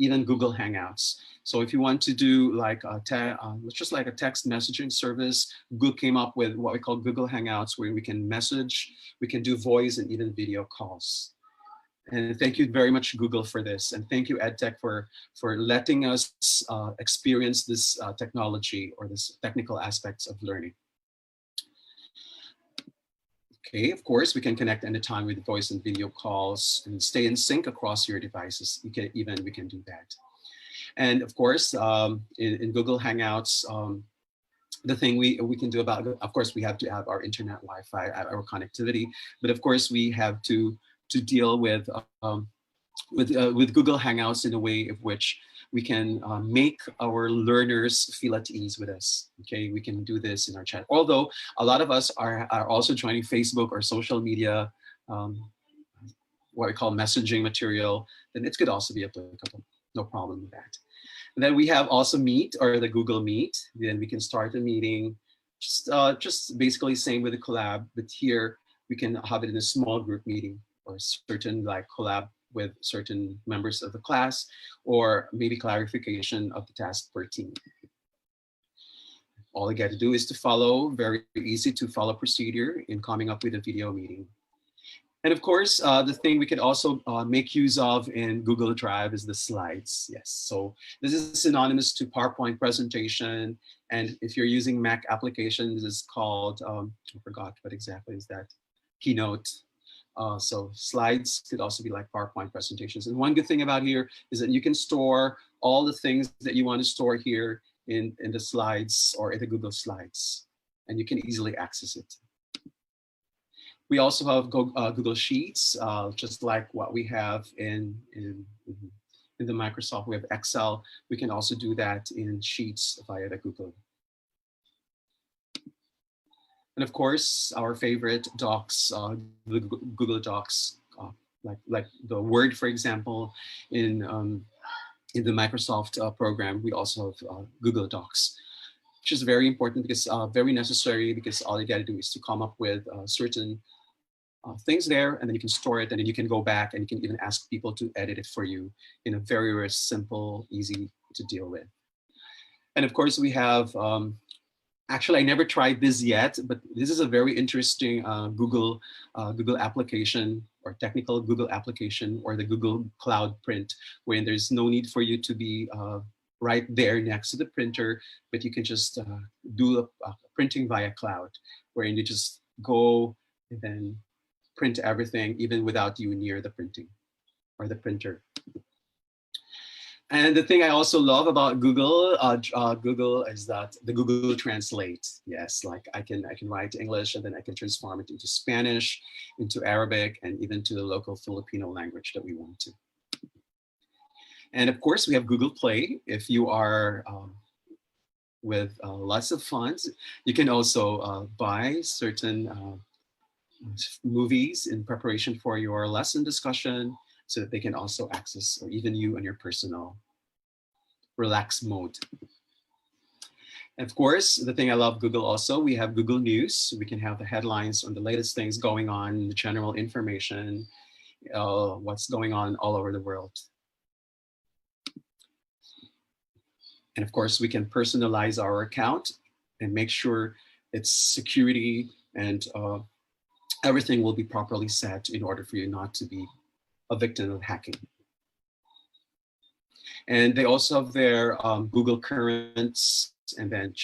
even Google Hangouts. So if you want to do like just like a text messaging service, Google came up with what we call Google Hangouts, where we can message, we can do voice and even video calls. And thank you very much, Google, for this. And thank you, EdTech, for letting us experience this technology or this technical aspects of learning. Okay, of course, we can connect anytime with voice and video calls and stay in sync across your devices. We can do that. And of course, in Google Hangouts, the thing we can do about it, of course, we have to have our internet Wi-Fi, our connectivity, but of course, we have to deal with Google Hangouts in a way of which we can make our learners feel at ease with us. Okay, we can do this in our chat. Although a lot of us are also joining Facebook or social media, what we call messaging material, then it could also be applicable. No problem with that. And then we have also Meet or the Google Meet. Then we can start a meeting, just basically same with the collab, but here we can have it in a small group meeting or certain like collab with certain members of the class, or maybe clarification of the task per team. All you got to do is to follow, very easy to follow procedure in coming up with a video meeting. And of course, the thing we could also make use of in Google Drive is the slides. Yes, so this is synonymous to PowerPoint presentation. And if you're using Mac applications, this is called, I forgot what exactly is that, Keynote. So slides could also be like PowerPoint presentations. And one good thing about here is that you can store all the things that you want to store here in the slides or in the Google Slides, and you can easily access it. We also have Google Sheets, just like what we have in the Microsoft. We have Excel. We can also do that in Sheets via the Google. And of course, our favorite docs, the Google Docs, like the Word, for example, in the Microsoft program, we also have Google Docs, which is very important because very necessary, because all you got to do is to come up with certain things there, and then you can store it, and then you can go back and you can even ask people to edit it for you in a very, very simple, easy to deal with. And of course, we have, actually, I never tried this yet, but this is a very interesting Google application or technical Google application, or the Google Cloud Print, where there's no need for you to be right there next to the printer, but you can just do a printing via cloud, wherein you just go and then print everything even without you near the printing or the printer. And the thing I also love about Google is that the Google Translate. Yes, like I can write English and then I can transform it into Spanish, into Arabic, and even to the local Filipino language that we want to. And of course, we have Google Play. If you are with lots of funds, you can also buy certain movies in preparation for your lesson discussion, so that they can also access, or even you on your personal relaxed mode. And of course, the thing I love Google also, we have Google News. We can have the headlines on the latest things going on, the general information, what's going on all over the world. And of course, we can personalize our account and make sure its security and everything will be properly set in order for you not to be a victim of hacking. And they also have their Google Currents, and then it's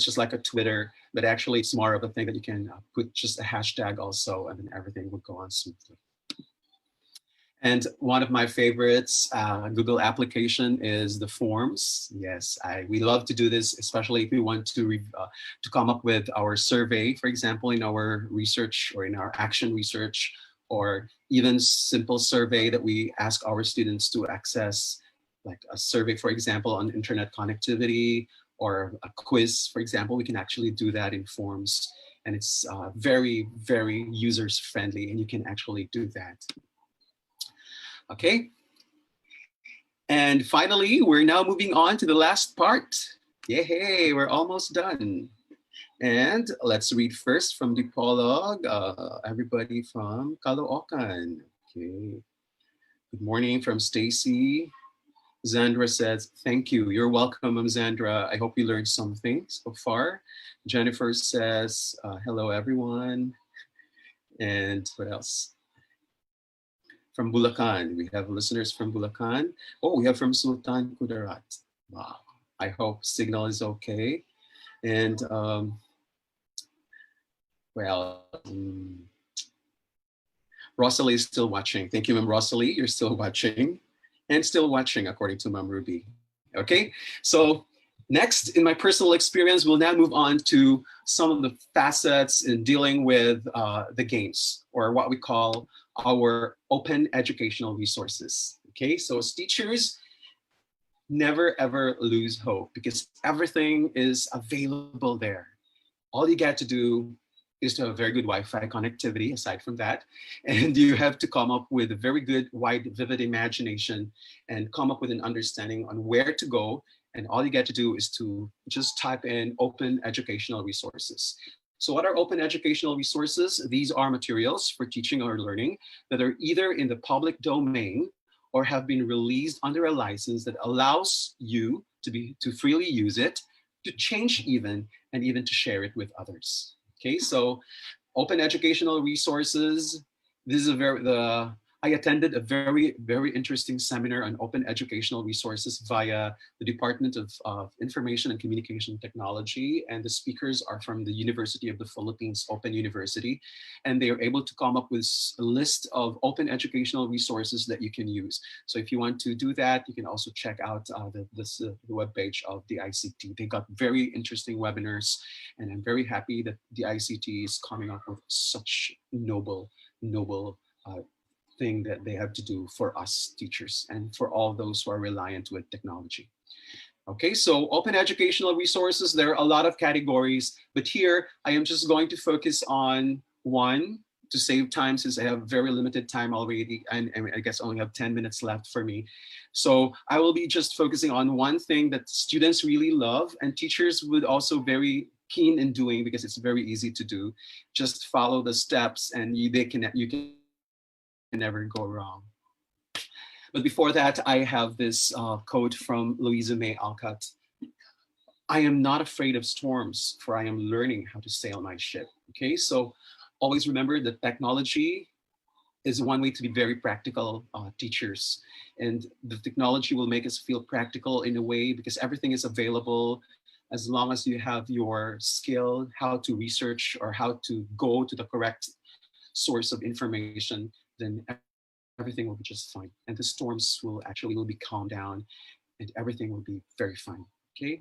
just like a Twitter, but actually it's more of a thing that you can put just a hashtag also, and then everything will go on smoothly. And one of my favorites Google application is the forms. Yes, we love to do this, especially if we want to come up with our survey, for example, in our research or in our action research, or even simple survey that we ask our students to access, like a survey, for example, on internet connectivity, or a quiz, for example. We can actually do that in forms, and it's very, very users friendly, and you can actually do that. Okay. And finally, we're now moving on to the last part. Yay, we're almost done. And let's read first from the prologue, everybody from Caloocan. Okay. Good morning from Stacy. Zandra says, thank you. You're welcome, Zandra. I hope you learned something so far. Jennifer says, hello, everyone. And what else? From Bulacan. We have listeners from Bulacan. Oh, we have from Sultan Kudarat. Wow. I hope signal is okay. And Rosalie is still watching. Thank you, Ma'am Rosalie. You're still watching and still watching, according to Ma'am Ruby. Okay, so next, in my personal experience, we'll now move on to some of the facets in dealing with the games, or what we call our open educational resources. Okay, so as teachers, never ever lose hope, because everything is available there. All you got to do is to have very good Wi-Fi connectivity, aside from that. And you have to come up with a very good, wide, vivid imagination and come up with an understanding on where to go. And all you get to do is to just type in open educational resources. So what are open educational resources? These are materials for teaching or learning that are either in the public domain or have been released under a license that allows you to freely use it, to change even, and even to share it with others. Okay, so open educational resources. This is I attended a very, very interesting seminar on open educational resources via the Department of Information and Communication Technology. And the speakers are from the University of the Philippines, Open University. And they are able to come up with a list of open educational resources that you can use. So if you want to do that, you can also check out the webpage of the ICT. They got very interesting webinars, and I'm very happy that the ICT is coming up with such noble thing that they have to do for us teachers and for all those who are reliant with technology. Okay, so open educational resources, there are a lot of categories, but here I am just going to focus on one to save time, since I have very limited time already, and I guess only have 10 minutes left for me. So I will be just focusing on one thing that students really love and teachers would also very keen in doing, because it's very easy to do. Just follow the steps and you can never go wrong. But before that, I have this quote from Louisa May Alcott. I am not afraid of storms, for I am learning how to sail my ship. Okay, so always remember that technology is one way to be very practical teachers. And the technology will make us feel practical in a way, because everything is available. As long as you have your skill, how to research or how to go to the correct source of information, then everything will be just fine. And the storms will be calmed down, and everything will be very fine. Okay.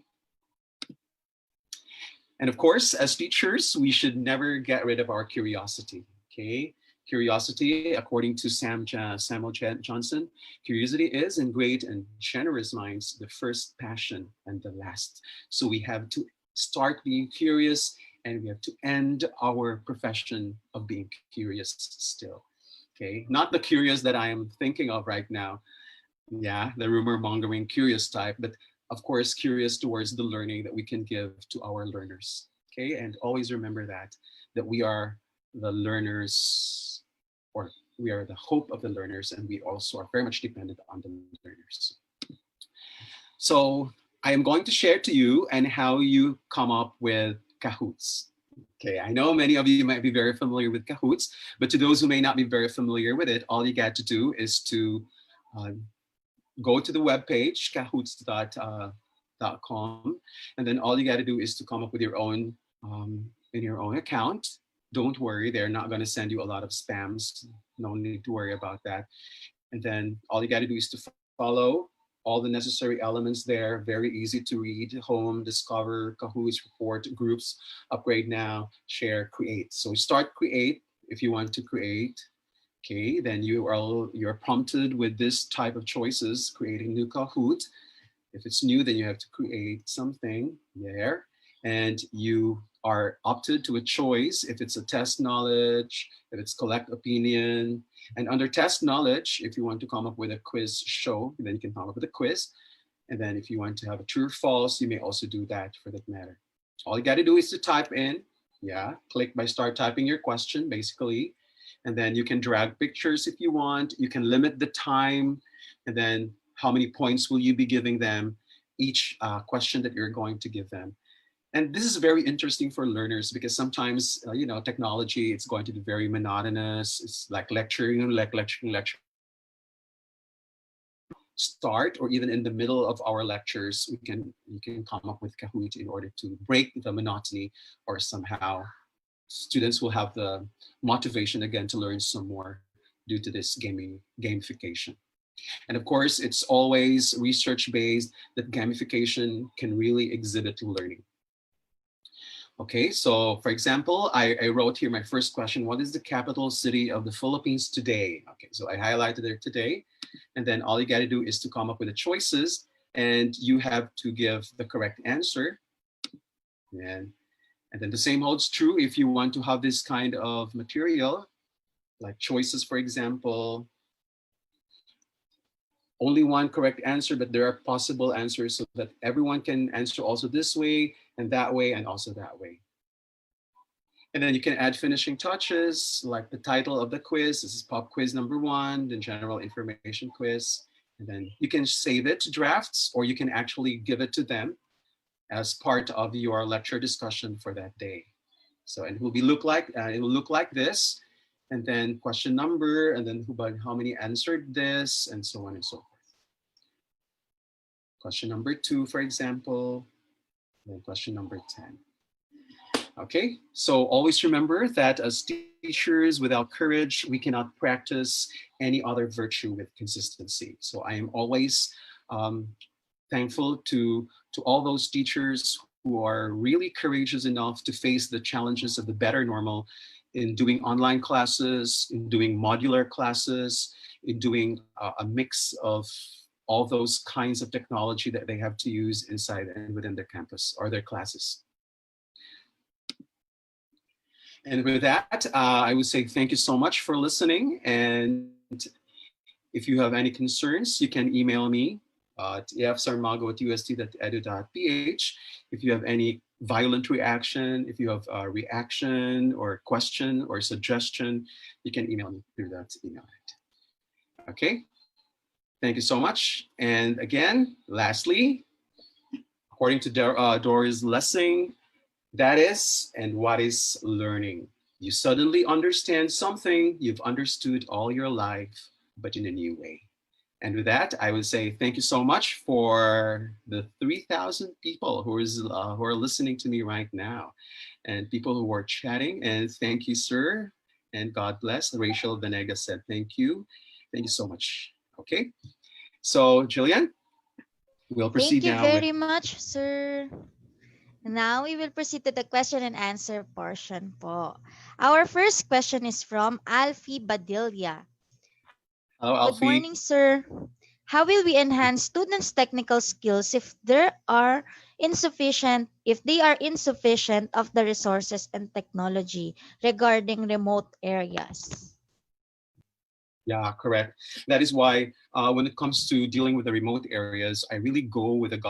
And of course, as teachers, we should never get rid of our curiosity. Okay. Curiosity, according to Samuel Johnson, curiosity is in great and generous minds the first passion and the last. So we have to start being curious, and we have to end our profession of being curious still. Okay, not the curious that I am thinking of right now. Yeah, the rumor mongering curious type, but of course, curious towards the learning that we can give to our learners. Okay, and always remember that we are the learners, or we are the hope of the learners, and we also are very much dependent on the learners. So I am going to share to you and how you come up with Kahoots. Okay, I know many of you might be very familiar with Kahoots, but to those who may not be very familiar with it, all you got to do is to uh, go to the webpage, kahoots.com, and then all you got to do is to come up with your own in your own account. Don't worry, they're not going to send you a lot of spams. No need to worry about that. And then all you got to do is to follow all the necessary elements there. Very easy to read: home, discover, Kahoots, report, groups, upgrade now, share, create. So start create if you want to create. Okay, then you're prompted with this type of choices: creating new Kahoot. If it's new, then you have to create something there, and you are opted to a choice if it's a test knowledge, if it's collect opinion. And under test knowledge, if you want to come up with a quiz show, then you can come up with a quiz. And then if you want to have a true or false, you may also do that for that matter. All you got to do is to type in, yeah, click by start typing your question basically. And then you can drag pictures if you want. You can limit the time, and then how many points will you be giving them each question that you're going to give them. And this is very interesting for learners because sometimes technology, it's going to be very monotonous. It's like lecturing. Start or even in the middle of our lectures, we can come up with Kahoot in order to break the monotony, or somehow students will have the motivation again to learn some more due to this gamification. And of course, it's always research based that gamification can really exhibit learning. Okay, so for example, I wrote here my first question: what is the capital city of the Philippines today? Okay, so I highlighted it today. And then all you got to do is to come up with the choices, and you have to give the correct answer. And then the same holds true if you want to have this kind of material, like choices, for example. Only one correct answer, but there are possible answers so that everyone can answer also this way and that way and also that way. And then you can add finishing touches, like the title of the quiz. This is pop quiz number 1, the general information quiz. And then you can save it to drafts, or you can actually give it to them as part of your lecture discussion for that day. So, and it will look like this, and then question number, and then how many answered this, and so on and so forth. Question number 2, for example, then question number 10. Okay, so always remember that as teachers, without courage, we cannot practice any other virtue with consistency. So I am always thankful to all those teachers who are really courageous enough to face the challenges of the better normal in doing online classes, in doing modular classes, in doing a mix of all those kinds of technology that they have to use inside and within their campus or their classes. And with that, I would say thank you so much for listening. And if you have any concerns, you can email me at efsarmago@ust.edu.ph. If you have any violent reaction, if you have a reaction or question or suggestion, you can email me through that email. Okay, thank you so much. And again, lastly, according to Doris Lessing, that is, and what is learning? You suddenly understand something you've understood all your life, but in a new way. And with that, I would say thank you so much for the 3,000 people who are listening to me right now, and people who are chatting. And thank you, sir, and God bless. Rachel Venegas said thank you. Thank you so much. Okay, so Jillian, we'll proceed Thank you now with. very much, sir. Now we will proceed to the question and answer portion po. Our first question is from Alfie Badilla. Hello, Good Alfie. morning, sir. How will we enhance students' technical skills if they are insufficient of the resources and technology regarding remote areas? Yeah, correct. That is why when it comes to dealing with the remote areas, I really go with the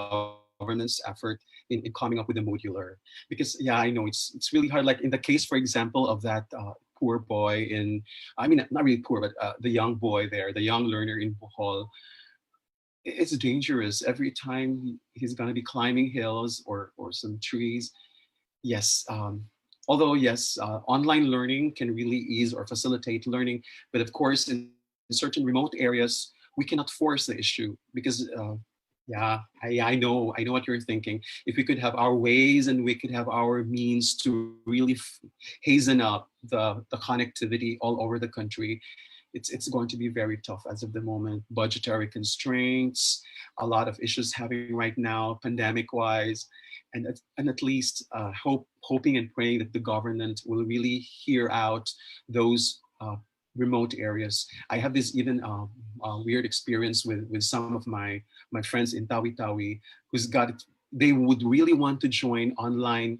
government's effort in coming up with a modular. Because yeah, I know it's really hard. Like in the case, for example, of that poor boy in, I mean, not really poor, but the young boy there, the young learner in Bohol, it's dangerous. Every time he's going to be climbing hills or some trees. Yes. Although yes, online learning can really ease or facilitate learning, but of course, in certain remote areas, we cannot force the issue because yeah, I know what you're thinking. If we could have our ways and we could have our means to really hasten up the connectivity all over the country, it's going to be very tough as of the moment. Budgetary constraints, a lot of issues having right now, pandemic wise, and at least hoping and praying that the government will really hear out those remote areas. I have this even weird experience with some of my friends in Tawi Tawi who's got it. They would really want to join online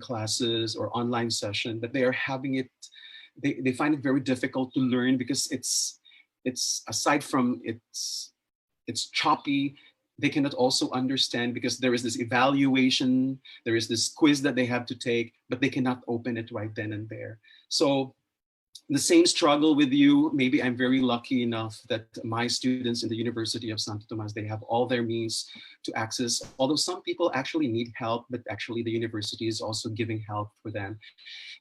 classes or online session, but they are having it. They find it very difficult to learn because it's aside from it's choppy. They cannot also understand because there is this evaluation, there is this quiz that they have to take, but they cannot open it right then and there. So the same struggle with you. Maybe I'm very lucky enough that my students in the University of Santo Tomas, they have all their means to access, although some people actually need help, but actually the university is also giving help for them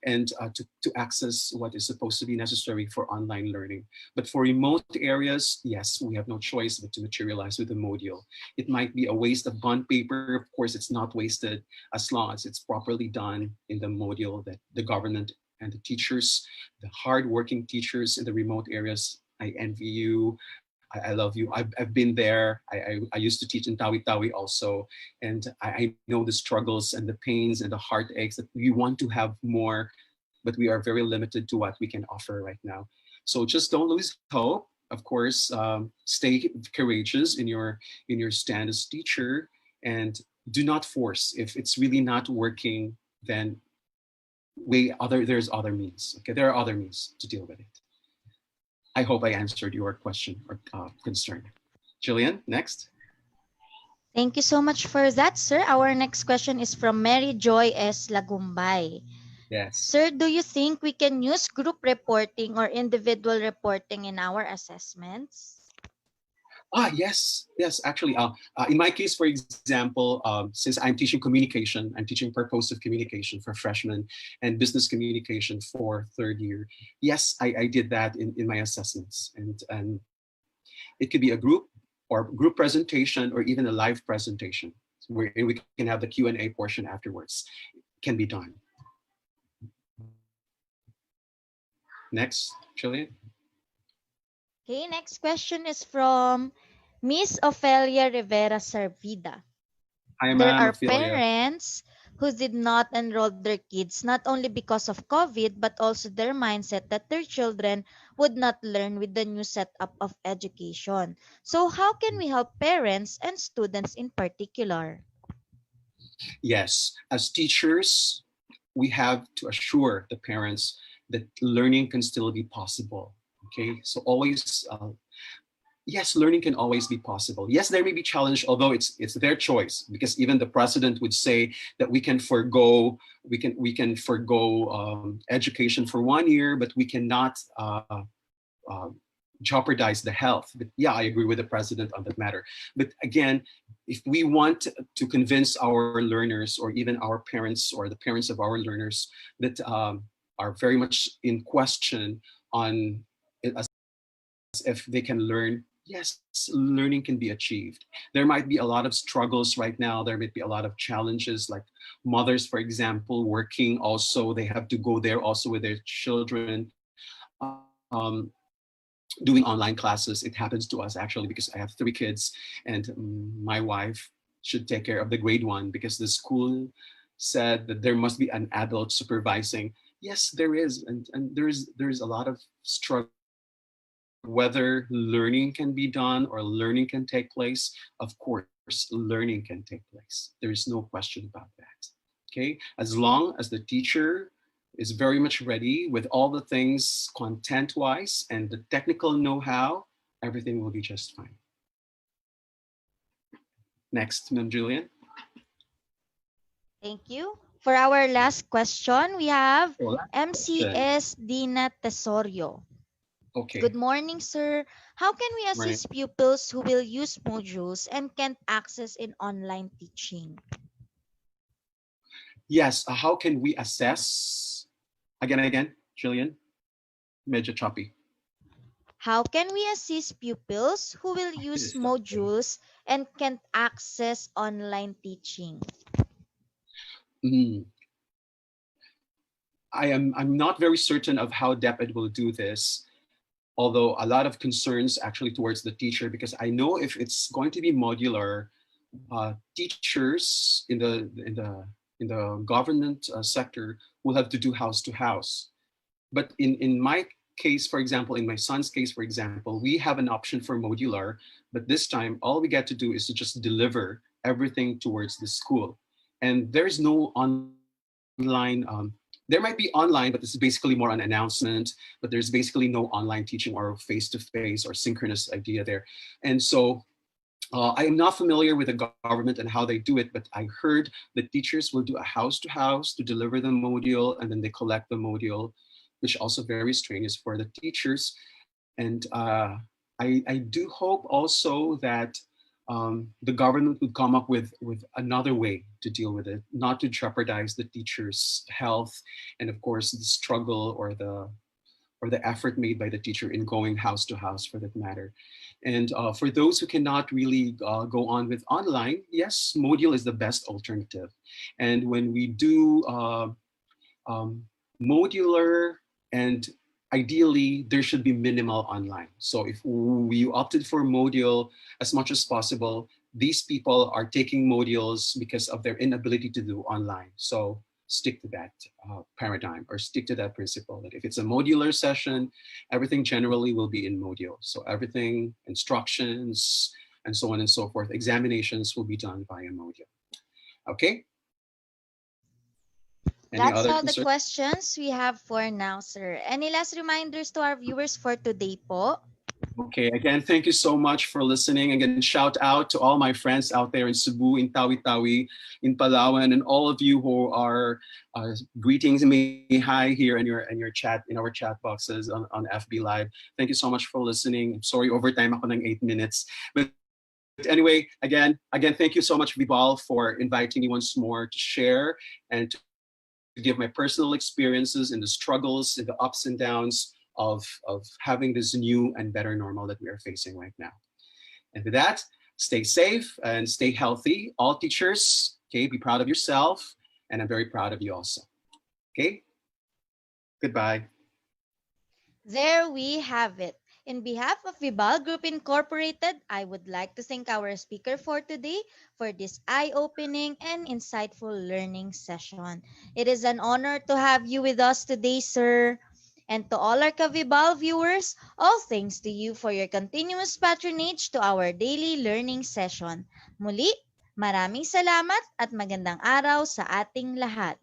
and to access what is supposed to be necessary for online learning. But for remote areas, yes, we have no choice but to materialize with a module. It might be a waste of bond paper. Of course, it's not wasted as long as it's properly done in the module that the government and the teachers, the hardworking teachers in the remote areas, I envy you. I love you. I've been there. I used to teach in Tawi Tawi also. And I know the struggles and the pains and the heartaches that we want to have more, but we are very limited to what we can offer right now. So just don't lose hope. Of course, stay courageous in your stand as teacher, and do not force. If it's really not working, then there's other means. Okay, there are other means to deal with it. I hope I answered your question or concern. Jillian, next. Thank you so much for that, sir. Our next question is from Mary Joy S. Lagumbay. Yes. Sir, do you think we can use group reporting or individual reporting in our assessments? Yes, yes. Actually, in my case, for example, since I'm teaching communication, I'm teaching purposive communication for freshmen and business communication for third year. Yes, I did that in my assessments, and it could be a group or group presentation or even a live presentation where we can have the Q&A portion afterwards. Can be done. Next, Jillian. Okay, next question is from Miss Ofelia Rivera Servida. Hi, There ma'am, are Ophelia. parents who did not enroll their kids not only because of COVID but also their mindset that their children would not learn with the new setup of education. So how can we help parents and students in particular? Yes, as teachers, we have to assure the parents that learning can still be possible. Okay, so always, yes, learning can always be possible. Yes, there may be challenge, although it's their choice, because even the president would say that we can forgo education for 1 year, but we cannot uh, jeopardize the health. But yeah, I agree with the president on that matter. But again, if we want to convince our learners or even our parents or the parents of our learners that are very much in question on as if they can learn, yes, learning can be achieved. There might be a lot of struggles right now. There might be a lot of challenges, like mothers, for example, working also. They have to go there also with their children. Um, Doing online classes. It happens to us actually because I have 3 kids, and my wife should take care of the grade one because the school said that there must be an adult supervising. Yes, there is, and there's a lot of struggle whether learning can be done or learning can take place. Of course, learning can take place. There is no question about that. Okay, as long as the teacher is very much ready with all the things content-wise and the technical know-how, everything will be just fine. Next, Ma'am Julian. Thank you. For our last question, we have Oh, last question. MCS Dina Tesorio. Okay. Good morning, sir. How can we Morning. assist pupils who will use modules and can't access in online teaching? Yes, how can we assess? Again, Julian, medyo choppy. How can we assist pupils who will use Yes, okay. modules and can't access online teaching? Mm, I'm not very certain of how DepEd will do this, although a lot of concerns actually towards the teacher, because I know if it's going to be modular, teachers in the government sector will have to do house to house. But in my case, for example, in my son's case, for example, we have an option for modular, but this time all we get to do is to just deliver everything towards the school. And there's no online, there might be online, but this is basically more an announcement, but there's basically no online teaching or face-to-face or synchronous idea there. And so I am not familiar with the government and how they do it, but I heard that teachers will do a house to house to deliver the module and then they collect the module, which also very strenuous for the teachers. And I do hope also that the government would come up with another way to deal with it, not to jeopardize the teacher's health and of course the struggle or the effort made by the teacher in going house to house for that matter. And for those who cannot really go on with online, yes, Module is the best alternative. And when we do um, modular and ideally there should be minimal online. So if we opted for module as much as possible, these people are taking modules because of their inability to do online. So stick to that paradigm or stick to that principle that if it's a modular session, everything generally will be in module. So everything, instructions, and so on and so forth, examinations will be done via module. Okay, any That's other all the concerns? questions we have for now, sir. Any last reminders to our viewers for today po? Okay, again, thank you so much for listening. Again, shout out to all my friends out there in Cebu, in Tawi-Tawi, in Palawan, and all of you who are greetings me hi here in your chat, in our chat boxes on FB Live. Thank you so much for listening. I'm sorry, overtime ako ng 8 minutes. But anyway, again, thank you so much, Vibal, for inviting me once more to share and to give my personal experiences in the struggles, in the ups and downs of having this new and better normal that we are facing right now. And with that, stay safe and stay healthy. All teachers, okay, be proud of yourself. And I'm very proud of you also. Okay, goodbye. There we have it. In behalf of Vibal Group Incorporated, I would like to thank our speaker for today for this eye-opening and insightful learning session. It is an honor to have you with us today, sir. And to all our Kavibal viewers, all thanks to you for your continuous patronage to our daily learning session. Muli, maraming salamat at magandang araw sa ating lahat.